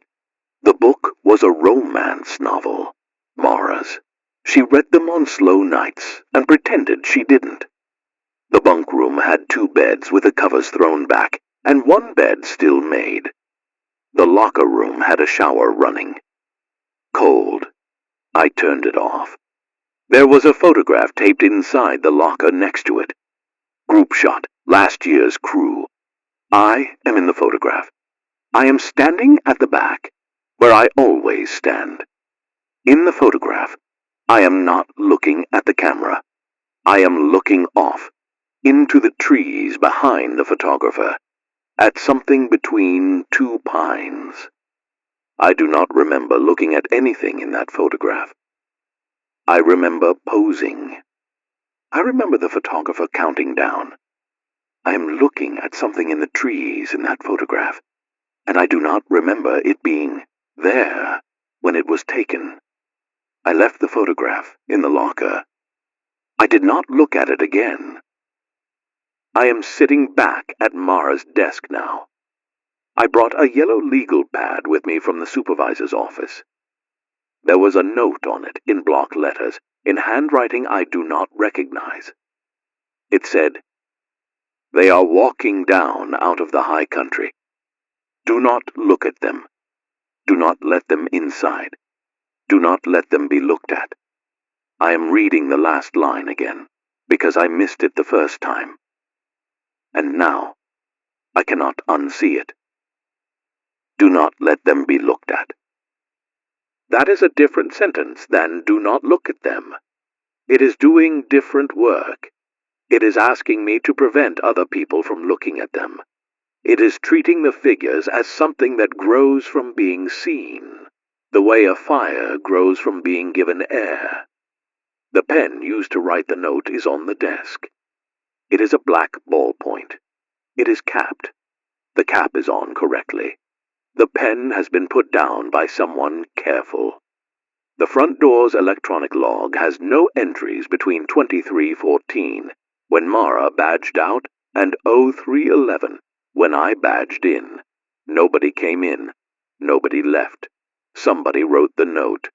The book was a romance novel, Mara's. She read them on slow nights and pretended she didn't. The bunk room had 2 beds with the covers thrown back and 1 bed still made. The locker room had a shower running. Cold. I turned it off. There was a photograph taped inside the locker next to it. Group shot, last year's crew. I am in the photograph. I am standing at the back, where I always stand. In the photograph, I am not looking at the camera. I am looking off, into the trees behind the photographer. at something between two pines. I do not remember looking at anything in that photograph. I remember posing. I remember the photographer counting down. I am looking at something in the trees in that photograph, and I do not remember it being there when it was taken. I left the photograph in the locker. I did not look at it again. I am sitting back at Mara's desk now. I brought a yellow legal pad with me from the supervisor's office. There was a note on it in block letters, in handwriting I do not recognize. It said, "They are walking down out of the high country. Do not look at them. Do not let them inside. Do not let them be looked at." I am reading the last line again, because I missed it the first time. And now, I cannot unsee it. Do not let them be looked at. That is a different sentence than do not look at them. It is doing different work. It is asking me to prevent other people from looking at them. It is treating the figures as something that grows from being seen, the way a fire grows from being given air. The pen used to write the note is on the desk. It is a black ballpoint. It is capped. The cap is on correctly. The pen has been put down by someone careful. The front door's electronic log has no entries between 23:14, when Mara badged out, and 03:11, when I badged in. Nobody came in. Nobody left. Somebody wrote the note.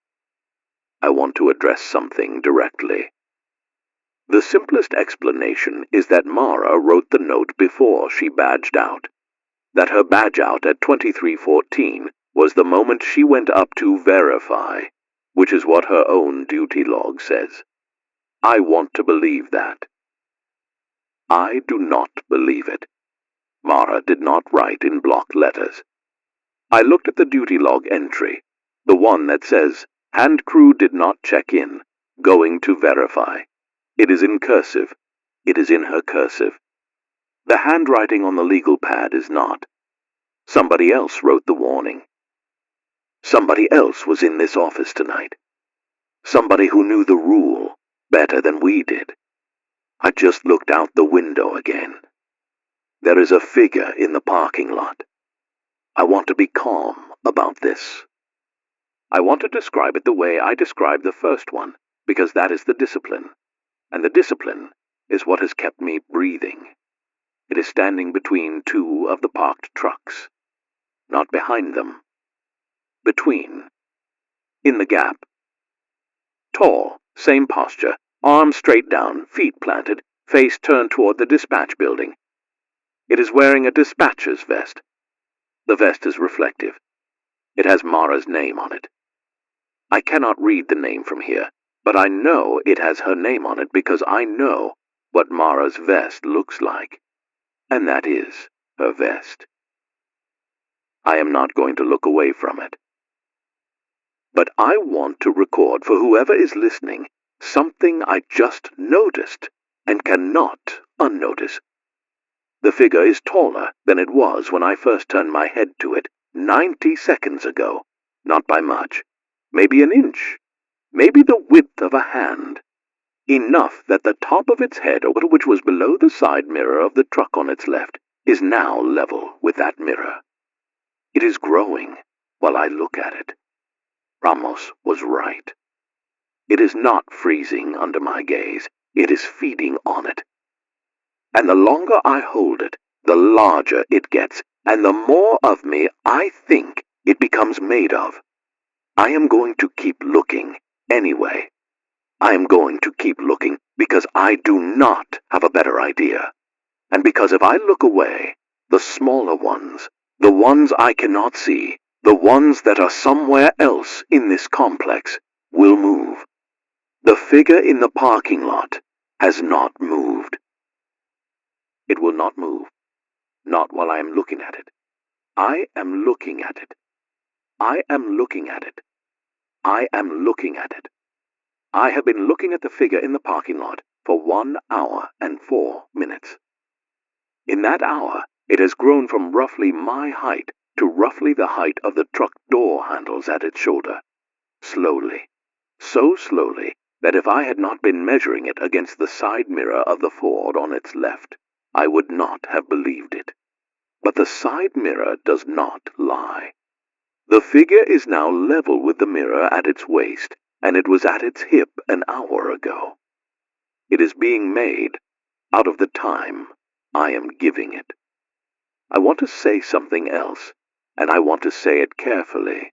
I want to address something directly. The simplest explanation is that Mara wrote the note before she badged out. That her badge out at 23:14 was the moment she went up to verify, which is what her own duty log says. I want to believe that. I do not believe it. Mara did not write in block letters. I looked at the duty log entry, the one that says, "Hand crew did not check in, going to verify." It is in cursive. It is in her cursive. The handwriting on the legal pad is not. Somebody else wrote the warning. Somebody else was in this office tonight. Somebody who knew the rule better than we did. I just looked out the window again. There is a figure in the parking lot. I want to be calm about this. I want to describe it the way I described the first one, because that is the discipline. And the discipline is what has kept me breathing. It is standing between two of the parked trucks. Not behind them. Between. In the gap. Tall, same posture, arms straight down, feet planted, face turned toward the dispatch building. It is wearing a dispatcher's vest. The vest is reflective. It has Mara's name on it. I cannot read the name from here, but I know it has her name on it because I know what Mara's vest looks like. And that is her vest. I am not going to look away from it. But I want to record for whoever is listening something I just noticed and cannot unnotice. The figure is taller than it was when I first turned my head to it 90 seconds ago. Not by much. Maybe an inch. Maybe the width of a hand. Enough that the top of its head, which was below the side mirror of the truck on its left, is now level with that mirror. It is growing while I look at it. Ramos was right. It is not freezing under my gaze. It is feeding on it. And the longer I hold it, the larger it gets, and the more of me I think it becomes made of. I am going to keep looking anyway. I am going to keep looking because I do not have a better idea. And because if I look away, the smaller ones, the ones I cannot see, the ones that are somewhere else in this complex, will move. The figure in the parking lot has not moved. It will not move. Not while I am looking at it. I am looking at it. I am looking at it. I am looking at it. I have been looking at the figure in the parking lot for 1 hour and 4 minutes. In that hour, It has grown from roughly my height to roughly the height of the truck door handles at its shoulder. Slowly, so slowly that if I had not been measuring it against the side mirror of the Ford on its left, I would not have believed it. But the side mirror does not lie. The figure is now level with the mirror at its waist, and it was at its hip an hour ago. It is being made out of the time I am giving it. I want to say something else, and I want to say it carefully,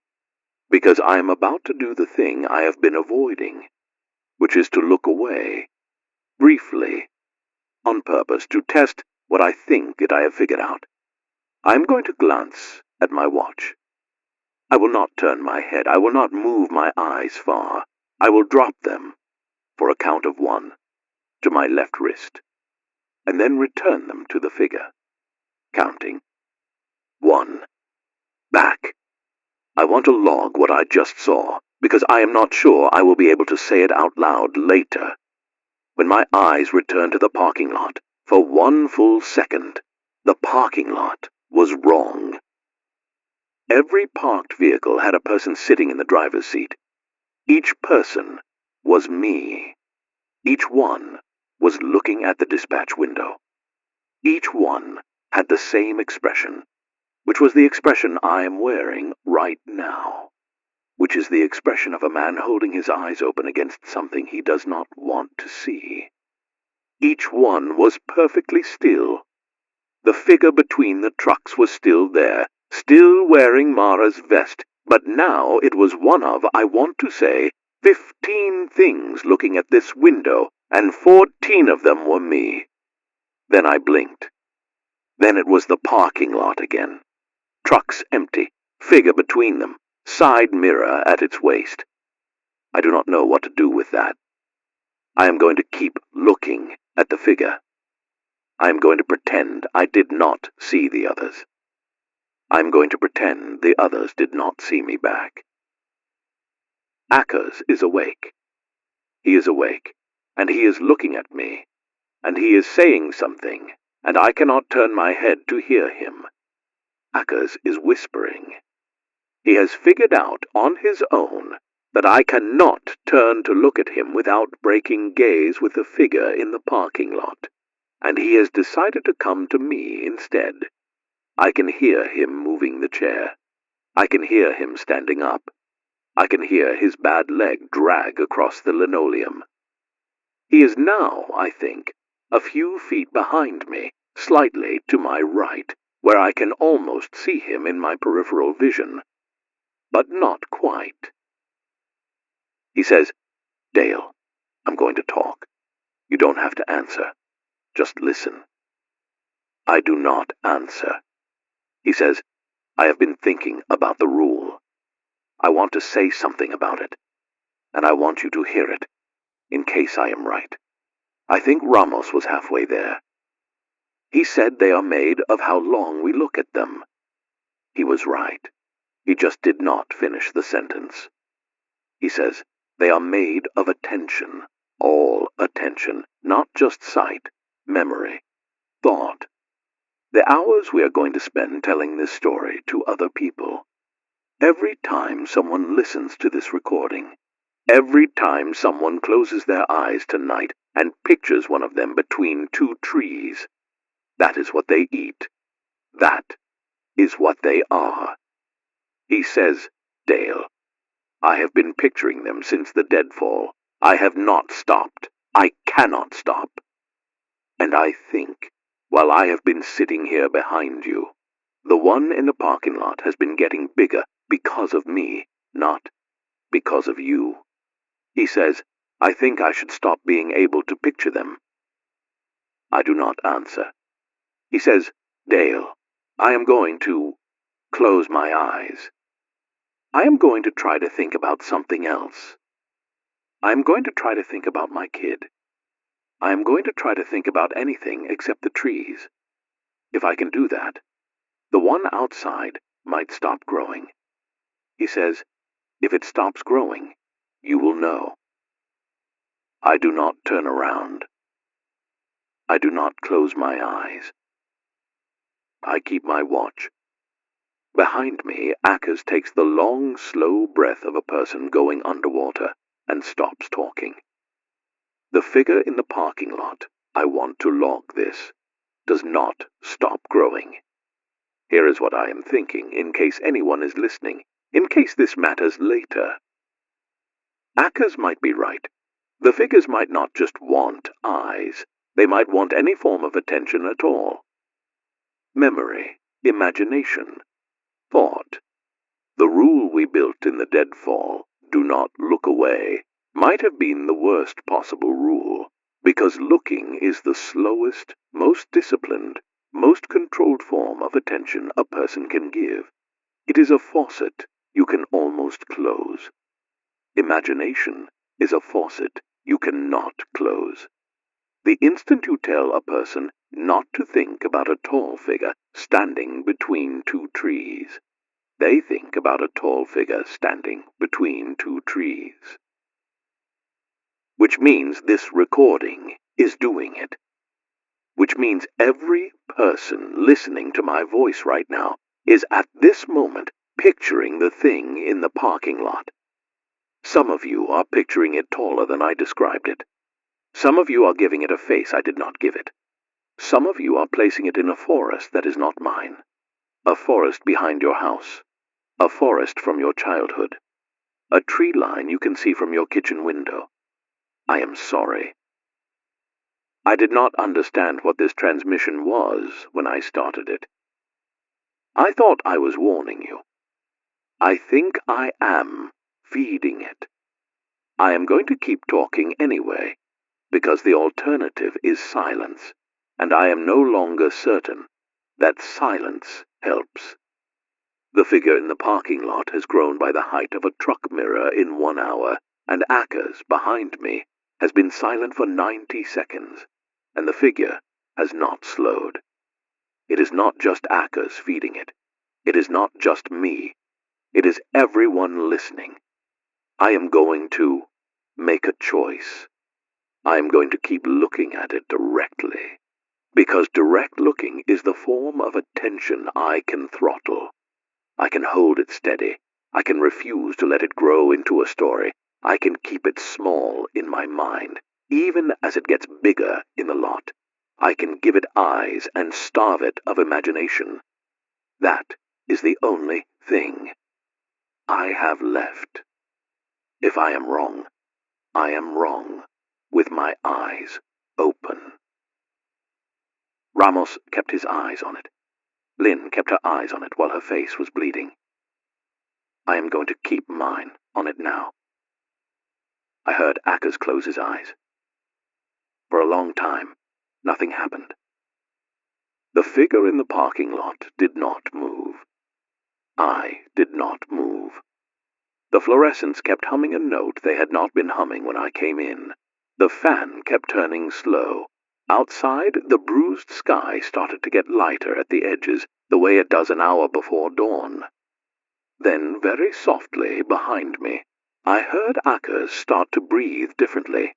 because I am about to do the thing I have been avoiding, which is to look away, briefly, on purpose to test what I think that I have figured out. I am going to glance at my watch. I will not turn my head. I will not move my eyes far. I will drop them, for a count of 1, to my left wrist, and then return them to the figure, counting 1. Back. I want to log what I just saw, because I am not sure I will be able to say it out loud later. When my eyes returned to the parking lot, for 1 full second, the parking lot was wrong. Every parked vehicle had a person sitting in the driver's seat. Each person was me. Each one was looking at the dispatch window. Each one had the same expression, which was the expression I am wearing right now, which is the expression of a man holding his eyes open against something he does not want to see. Each one was perfectly still. The figure between the trucks was still there, still wearing Mara's vest, but now it was one of, I want to say, 15 things looking at this window, and 14 of them were me. Then I blinked. Then it was the parking lot again. Trucks empty, figure between them, side mirror at its waist. I do not know what to do with that. I am going to keep looking at the figure. I am going to pretend I did not see the others. I am going to pretend the others did not see me back. Akers is awake. He is awake, and he is looking at me, and he is saying something, and I cannot turn my head to hear him. Akers is whispering. He has figured out on his own that I cannot turn to look at him without breaking gaze with the figure in the parking lot, and he has decided to come to me instead. I can hear him moving the chair. I can hear him standing up. I can hear his bad leg drag across the linoleum. He is now, I think, a few feet behind me, slightly to my right, where I can almost see him in my peripheral vision, but not quite. He says, "Dale, I'm going to talk. You don't have to answer. Just listen." I do not answer. He says, "I have been thinking about the rule. I want to say something about it, and I want you to hear it, in case I am right. I think Ramos was halfway there. He said they are made of how long we look at them. He was right. He just did not finish the sentence. He says, they are made of attention, all attention, not just sight, memory, thought. The hours we are going to spend telling this story to other people. Every time someone listens to this recording, every time someone closes their eyes tonight and pictures one of them between 2 trees, that is what they eat. That is what they are." He says, "Dale, I have been picturing them since the deadfall. I have not stopped. I cannot stop. And I think, while I have been sitting here behind you, the one in the parking lot has been getting bigger because of me, not because of you." He says, "I think I should stop being able to picture them." I do not answer. He says, "Dale, I am going to close my eyes. I am going to try to think about something else. I am going to try to think about my kid. I am going to try to think about anything except the trees. If I can do that, the one outside might stop growing." He says, "If it stops growing, you will know." I do not turn around. I do not close my eyes. I keep my watch. Behind me, Akers takes the long, slow breath of a person going underwater and stops talking. The figure in the parking lot, I want to log this, does not stop growing. Here is what I am thinking, in case anyone is listening, in case this matters later. Akers might be right. The figures might not just want eyes. They might want any form of attention at all. Memory, imagination, thought. The rule we built in the deadfall, do not look away, might have been the worst possible rule, because looking is the slowest, most disciplined, most controlled form of attention a person can give. It is a faucet you can almost close. Imagination is a faucet you cannot close. The instant you tell a person not to think about a tall figure standing between two trees, they think about a tall figure standing between two trees. Which means this recording is doing it. Which means every person listening to my voice right now is at this moment picturing the thing in the parking lot. Some of you are picturing it taller than I described it. Some of you are giving it a face I did not give it. Some of you are placing it in a forest that is not mine. A forest behind your house. A forest from your childhood. A tree line you can see from your kitchen window. I am sorry. I did not understand what this transmission was when I started it. I thought I was warning you. I think I am feeding it. I am going to keep talking anyway, because the alternative is silence, and I am no longer certain that silence helps. The figure in the parking lot has grown by the height of a truck mirror in 1 hour, and Akers, behind me, has been silent for 90 seconds, and the figure has not slowed. It is not just Akers feeding it. It is not just me. It is everyone listening. I am going to make a choice. I am going to keep looking at it directly, because direct looking is the form of attention I can throttle. I can hold it steady. I can refuse to let it grow into a story. I can keep it small in my mind, even as it gets bigger in the lot. I can give it eyes and starve it of imagination. That is the only thing I have left. If I am wrong, I am wrong, with my eyes open. Ramos kept his eyes on it. Lynn kept her eyes on it while her face was bleeding. I am going to keep mine on it now. I heard Akers close his eyes. For a long time, nothing happened. The figure in the parking lot did not move. I did not move. The fluorescents kept humming a note they had not been humming when I came in. The fan kept turning slow. Outside, the bruised sky started to get lighter at the edges, the way it does an hour before dawn. Then, very softly, behind me, I heard Akers start to breathe differently.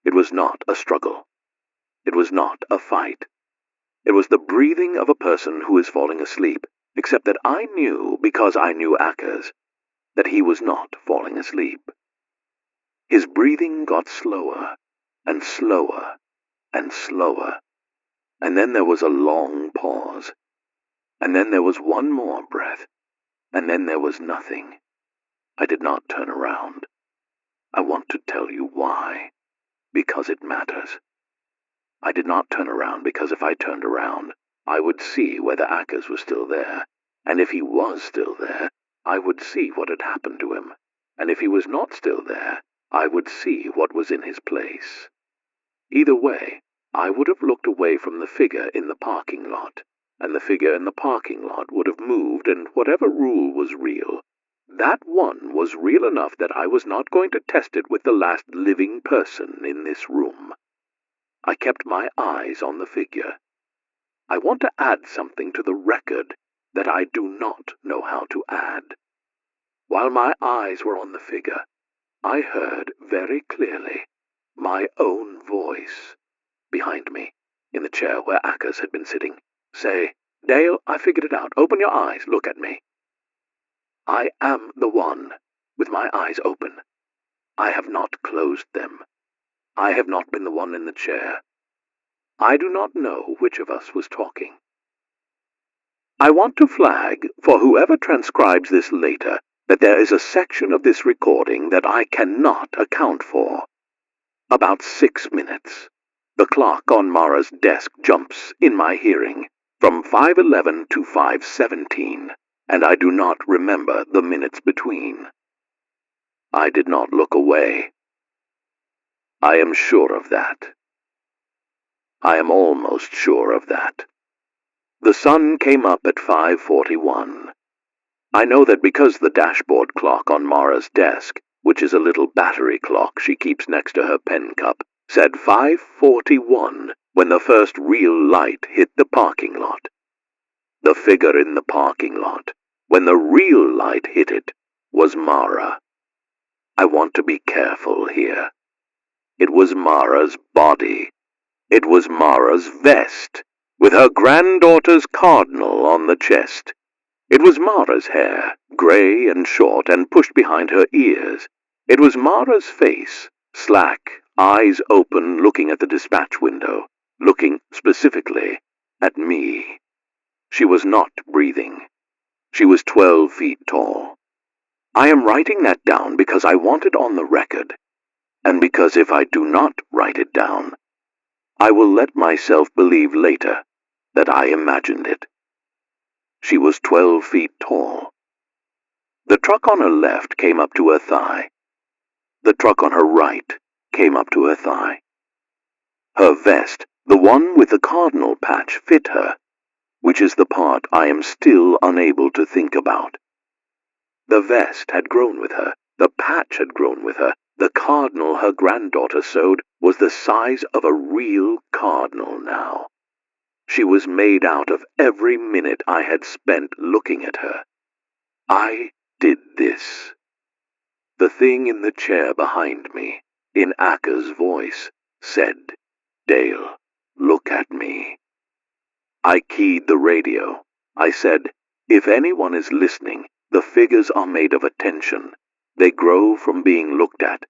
It was not a struggle. It was not a fight. It was the breathing of a person who is falling asleep, except that I knew, because I knew Akers, that he was not falling asleep. His breathing got slower, and slower, and slower, and then there was a long pause, and then there was one more breath, and then there was nothing. I did not turn around. I want to tell you why, because it matters. I did not turn around because if I turned around, I would see whether Akers was still there, and if he was still there, I would see what had happened to him, and if he was not still there, I would see what was in his place. Either way, I would have looked away from the figure in the parking lot, and the figure in the parking lot would have moved, and whatever rule was real, that one was real enough that I was not going to test it with the last living person in this room. I kept my eyes on the figure. I want to add something to the record that I do not know how to add. While my eyes were on the figure, I heard very clearly my own voice behind me, in the chair where Akers had been sitting, say, Dale, I figured it out. Open your eyes. Look at me. I am the one with my eyes open. I have not closed them. I have not been the one in the chair. I do not know which of us was talking. I want to flag for whoever transcribes this later that there is a section of this recording that I cannot account for. About 6 minutes. The clock on Mara's desk jumps, in my hearing, from 5:11 to 5:17, and I do not remember the minutes between. I did not look away. I am sure of that. I am almost sure of that. The sun came up at 5:41. I know that because the dashboard clock on Mara's desk, which is a little battery clock she keeps next to her pen cup, said 5:41 when the first real light hit the parking lot. The figure in the parking lot, when the real light hit it, was Mara. I want to be careful here. It was Mara's body. It was Mara's vest, with her granddaughter's cardinal on the chest. It was Mara's hair, gray and short and pushed behind her ears. It was Mara's face, slack, eyes open, looking at the dispatch window, looking specifically at me. She was not breathing. She was 12 feet tall. I am writing that down because I want it on the record, and because if I do not write it down, I will let myself believe later that I imagined it. She was 12 feet tall. The truck on her left came up to her thigh. The truck on her right came up to her thigh. Her vest, the one with the cardinal patch, fit her, which is the part I am still unable to think about. The vest had grown with her. The patch had grown with her. The cardinal her granddaughter sewed was the size of a real cardinal now. She was made out of every minute I had spent looking at her. I did this. The thing in the chair behind me, in Acker's voice, said, "Dale, look at me." I keyed the radio. I said, "If anyone is listening, the figures are made of attention. They grow from being looked at.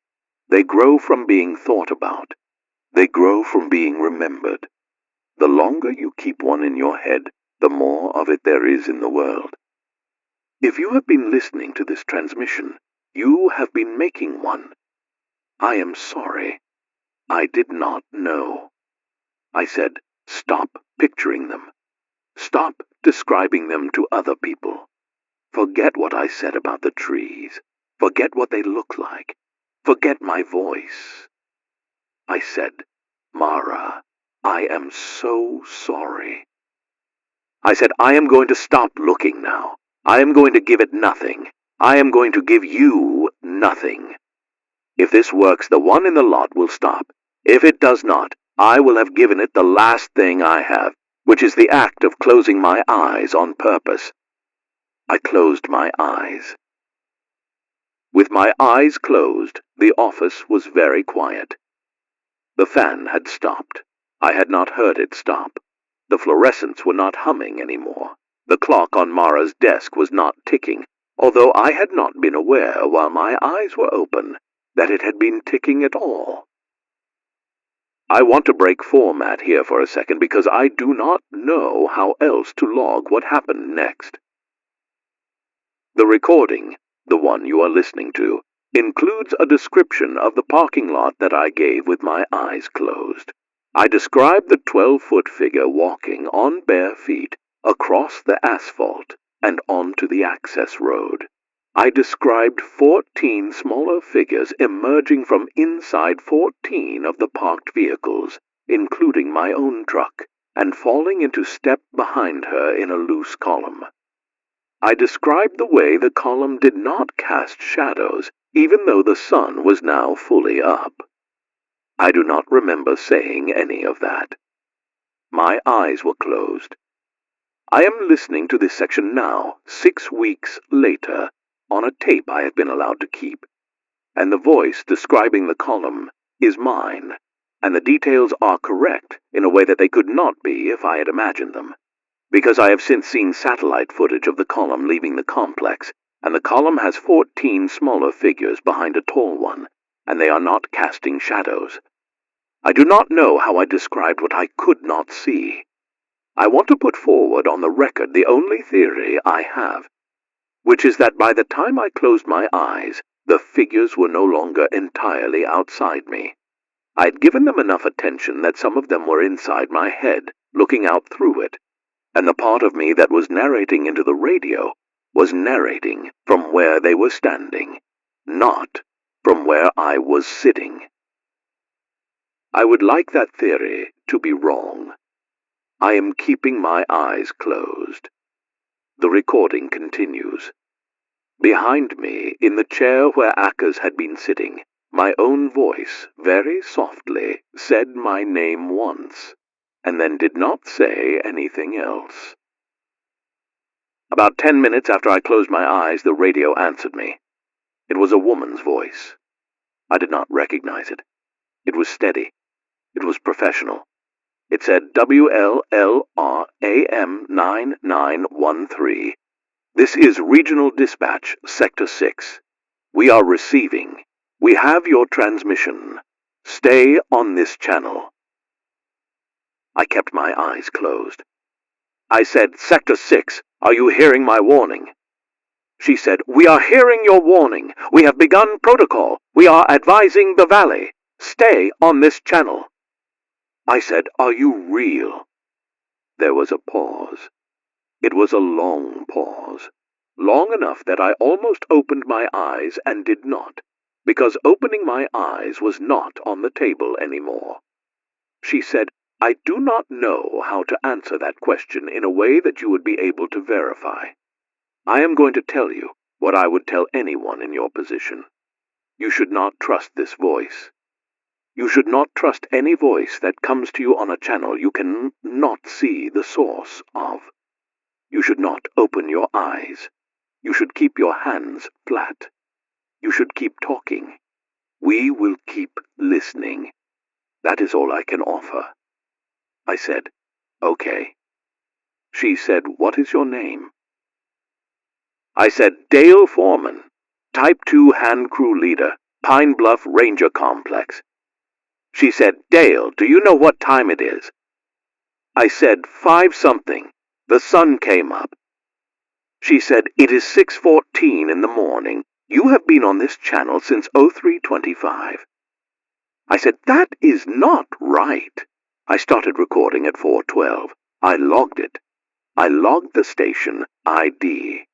They grow from being thought about. They grow from being remembered. The longer you keep one in your head, the more of it there is in the world. If you have been listening to this transmission, you have been making one. I am sorry. I did not know." I said, "Stop picturing them. Stop describing them to other people. Forget what I said about the trees. Forget what they look like. Forget my voice." I said, "Mara, I am so sorry." I said, "I am going to stop looking now. I am going to give it nothing. I am going to give you nothing. If this works, the one in the lot will stop. If it does not, I will have given it the last thing I have, which is the act of closing my eyes on purpose." I closed my eyes. With my eyes closed, the office was very quiet. The fan had stopped. I had not heard it stop. The fluorescents were not humming anymore. The clock on Mara's desk was not ticking, although I had not been aware while my eyes were open that it had been ticking at all. I want to break format here for a second because I do not know how else to log what happened next. The recording, the one you are listening to, includes a description of the parking lot that I gave with my eyes closed. I described the 12-foot figure walking on bare feet across the asphalt and onto the access road. I described 14 smaller figures emerging from inside 14 of the parked vehicles, including my own truck, and falling into step behind her in a loose column. I described the way the column did not cast shadows, even though the sun was now fully up. I do not remember saying any of that. My eyes were closed. I am listening to this section now, 6 weeks later, on a tape I have been allowed to keep, and the voice describing the column is mine, and the details are correct in a way that they could not be if I had imagined them. because I have since seen satellite footage of the column leaving the complex, and the column has 14 smaller figures behind a tall one, and they are not casting shadows. I do not know how I described what I could not see. I want to put forward on the record the only theory I have, which is that by the time I closed my eyes, the figures were no longer entirely outside me. I'd given them enough attention that some of them were inside my head, looking out through it, and the part of me that was narrating into the radio was narrating from where they were standing, not from where I was sitting. I would like that theory to be wrong. I am keeping my eyes closed. The recording continues. Behind me, in the chair where Akers had been sitting, my own voice, very softly, said my name once, and then did not say anything else. About 10 minutes after I closed my eyes, the radio answered me. It was a woman's voice. I did not recognize it. It was steady. It was professional. It said WLLR AM 9913. This is Regional Dispatch, Sector 6. We are receiving. We have your transmission. Stay on this channel. I kept my eyes closed. I said, Sector 6, are you hearing my warning? She said, we are hearing your warning. We have begun protocol. We are advising the valley. Stay on this channel. I said, are you real? There was a pause. It was a long pause. Long enough that I almost opened my eyes and did not, because opening my eyes was not on the table anymore. She said, I do not know how to answer that question in a way that you would be able to verify. I am going to tell you what I would tell anyone in your position. You should not trust this voice. You should not trust any voice that comes to you on a channel you can not see the source of. You should not open your eyes. You should keep your hands flat. You should keep talking. We will keep listening. That is all I can offer. I said, okay. She said, what is your name? I said, Dale Foreman, Type 2 Hand Crew Leader, Pinebluff Ranger Complex. She said, Dale, do you know what time it is? I said, 5-something. The sun came up. She said, it is 6:14 in the morning. You have been on this channel since 03:25. I said, that is not right. I started recording at 4:12. I logged it. I logged the station ID.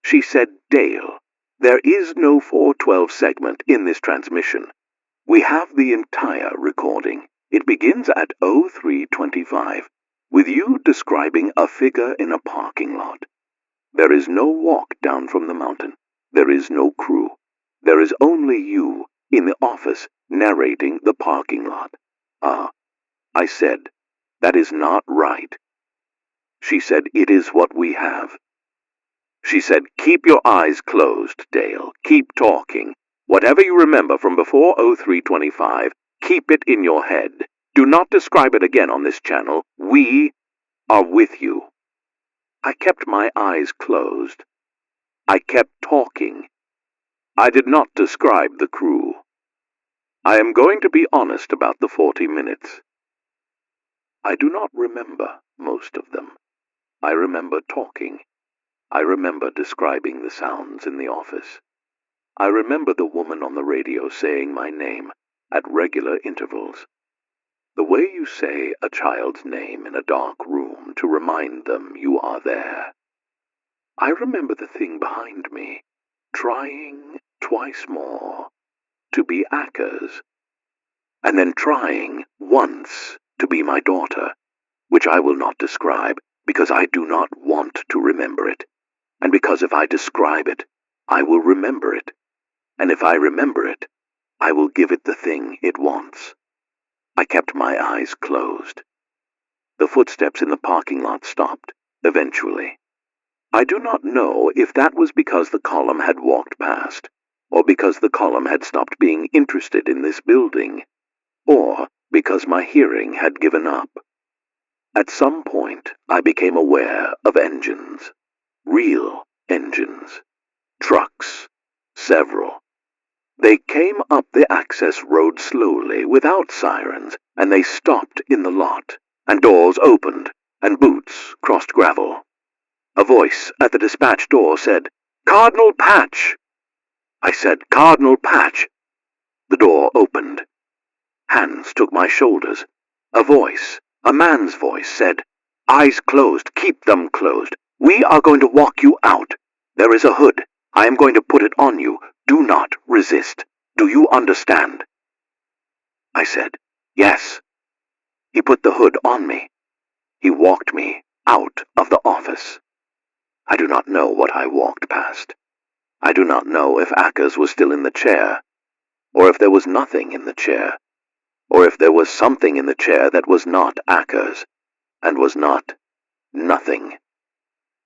She said, Dale, there is no 4:12 segment in this transmission. We have the entire recording. It begins at 03:25, with you describing a figure in a parking lot. There is no walk down from the mountain. There is no crew. There is only you in the office narrating the parking lot. I said, that is not right. She said, it is what we have. She said, keep your eyes closed, Dale. Keep talking. Whatever you remember from before 03:25, keep it in your head. Do not describe it again on this channel. We are with you. I kept my eyes closed. I kept talking. I did not describe the crew. I am going to be honest about the 40 minutes. I do not remember most of them. I remember talking. I remember describing the sounds in the office. I remember the woman on the radio saying my name at regular intervals. The way you say a child's name in a dark room to remind them you are there. I remember the thing behind me, trying twice more to be Akers, and then trying once to be my daughter, which I will not describe because I do not want to remember it, and because if I describe it, I will remember it, and if I remember it, I will give it the thing it wants. I kept my eyes closed. The footsteps in the parking lot stopped, eventually. I do not know if that was because the column had walked past, or because the column had stopped being interested in this building, or because my hearing had given up. At some point, I became aware of engines. Real engines. Trucks. Several. They came up the access road slowly, without sirens, and they stopped in the lot, and doors opened, and boots crossed gravel. A voice at the dispatch door said, "Cardinal Patch!" I said, "Cardinal Patch." The door opened. Hands took my shoulders. A voice, a man's voice, said, "Eyes closed, keep them closed. We are going to walk you out. There is a hood. I am going to put it on you. Do not resist. Do you understand?" I said, "Yes." He put the hood on me. He walked me out of the office. I do not know what I walked past. I do not know if Akers was still in the chair, or if there was nothing in the chair, or if there was something in the chair that was not Akers, and was not nothing.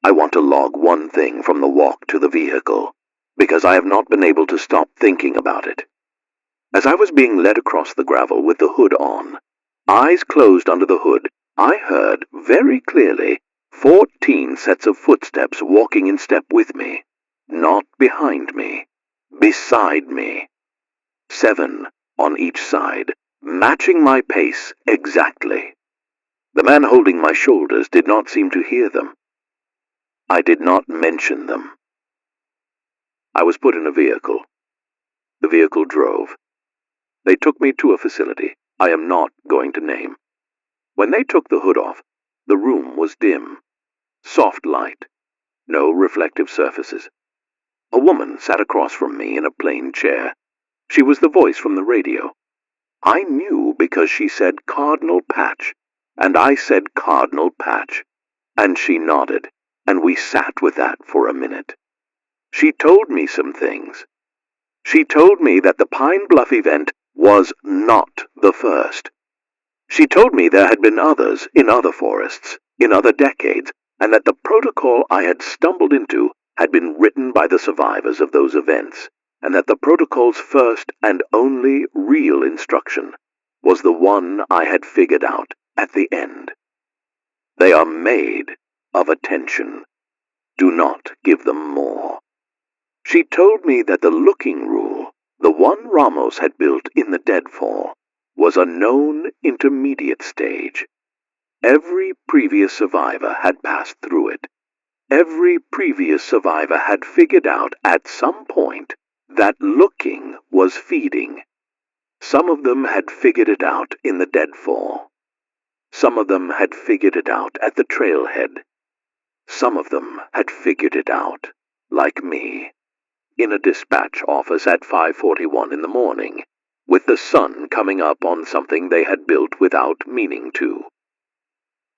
I want to log one thing from the walk to the vehicle, because I have not been able to stop thinking about it. As I was being led across the gravel with the hood on, eyes closed under the hood, I heard very clearly 14 sets of footsteps walking in step with me, not behind me, beside me. 7 on each side, matching my pace exactly. The man holding my shoulders did not seem to hear them. I did not mention them. I was put in a vehicle. The vehicle drove. They took me to a facility I am not going to name. When they took the hood off, the room was dim. Soft light. No reflective surfaces. A woman sat across from me in a plain chair. She was the voice from the radio. I knew because she said Cardinal Patch, and I said Cardinal Patch, and she nodded, and we sat with that for a minute. She told me some things. She told me that the Pinebluff event was not the first. She told me there had been others in other forests, in other decades, and that the protocol I had stumbled into had been written by the survivors of those events, and that the protocol's first and only real instruction was the one I had figured out at the end. They are made of attention. Do not give them more. She told me that the looking rule, the one Ramos had built in the deadfall, was a known intermediate stage. Every previous survivor had passed through it. Every previous survivor had figured out at some point that looking was feeding. Some of them had figured it out in the deadfall. Some of them had figured it out at the trailhead. Some of them had figured it out, like me, in a dispatch office at 5:41 in the morning, with the sun coming up on something they had built without meaning to.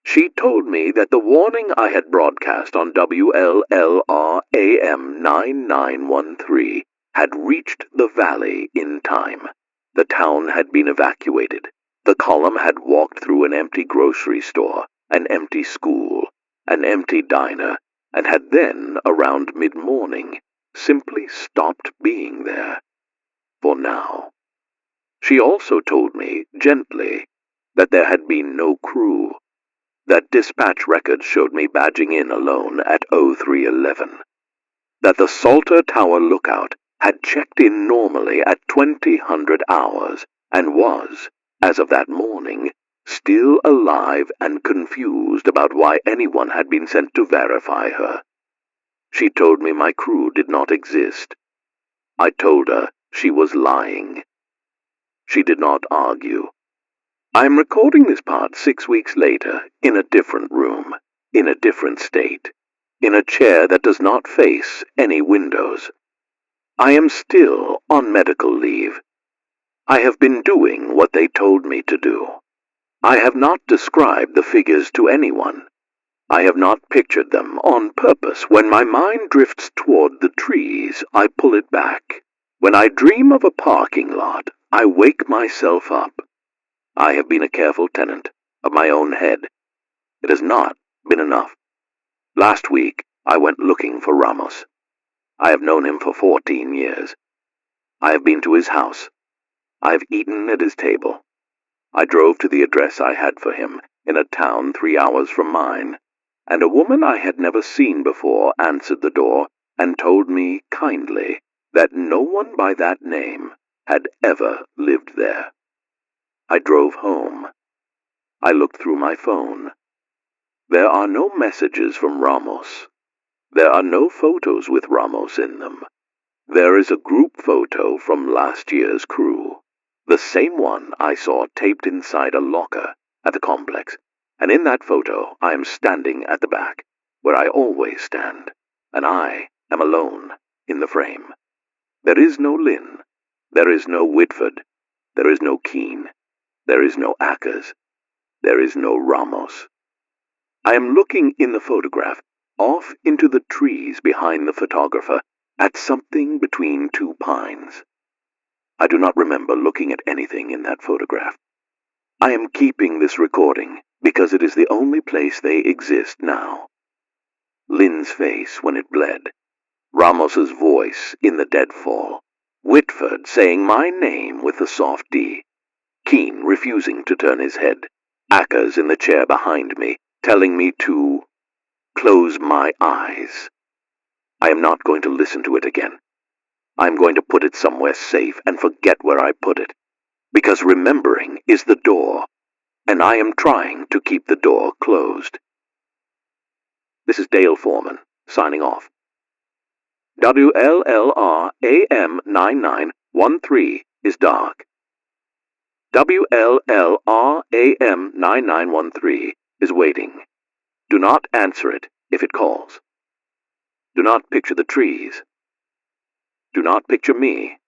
She told me that the warning I had broadcast on WLLR AM 9913 had reached the valley in time. The town had been evacuated. The column had walked through an empty grocery store, an empty school, an empty diner, and had then, around mid-morning, simply stopped being there. For now. She also told me, gently, that there had been no crew. That dispatch records showed me badging in alone at 0311. That the Salter Tower lookout had checked in normally at 2000 hours and was, as of that morning, still alive and confused about why anyone had been sent to verify her. She told me my crew did not exist. I told her she was lying. She did not argue. I am recording this part 6 weeks later, in a different room, in a different state, in a chair that does not face any windows. I am still on medical leave. I have been doing what they told me to do. I have not described the figures to anyone. I have not pictured them on purpose. When my mind drifts toward the trees, I pull it back. When I dream of a parking lot, I wake myself up. I have been a careful tenant of my own head. It has not been enough. Last week, I went looking for Ramos. I have known him for 14 years. I have been to his house. I have eaten at his table. I drove to the address I had for him in a town 3 hours from mine, and a woman I had never seen before answered the door and told me kindly that no one by that name had ever lived there. I drove home. I looked through my phone. There are no messages from Ramos. There are no photos with Ramos in them. There is a group photo from last year's crew, the same one I saw taped inside a locker at the complex, and in that photo I am standing at the back, where I always stand, and I am alone in the frame. There is no Lynn, there is no Whitford, there is no Keene, there is no Ackers, there is no Ramos. I am looking in the photograph off into the trees behind the photographer at something between two pines. I do not remember looking at anything in that photograph. I am keeping this recording because it is the only place they exist now. Lynn's face when it bled, Ramos's voice in the deadfall, Whitford saying my name with the soft D, Keene refusing to turn his head, Ackers in the chair behind me, telling me to close my eyes. I am not going to listen to it again. I am going to put it somewhere safe and forget where I put it, because remembering is the door, and I am trying to keep the door closed. This is Dale Foreman, signing off. WLLR AM 9913 is dark. WLLR AM 9913 is waiting. Do not answer it if it calls. Do not picture the trees. Do not picture me.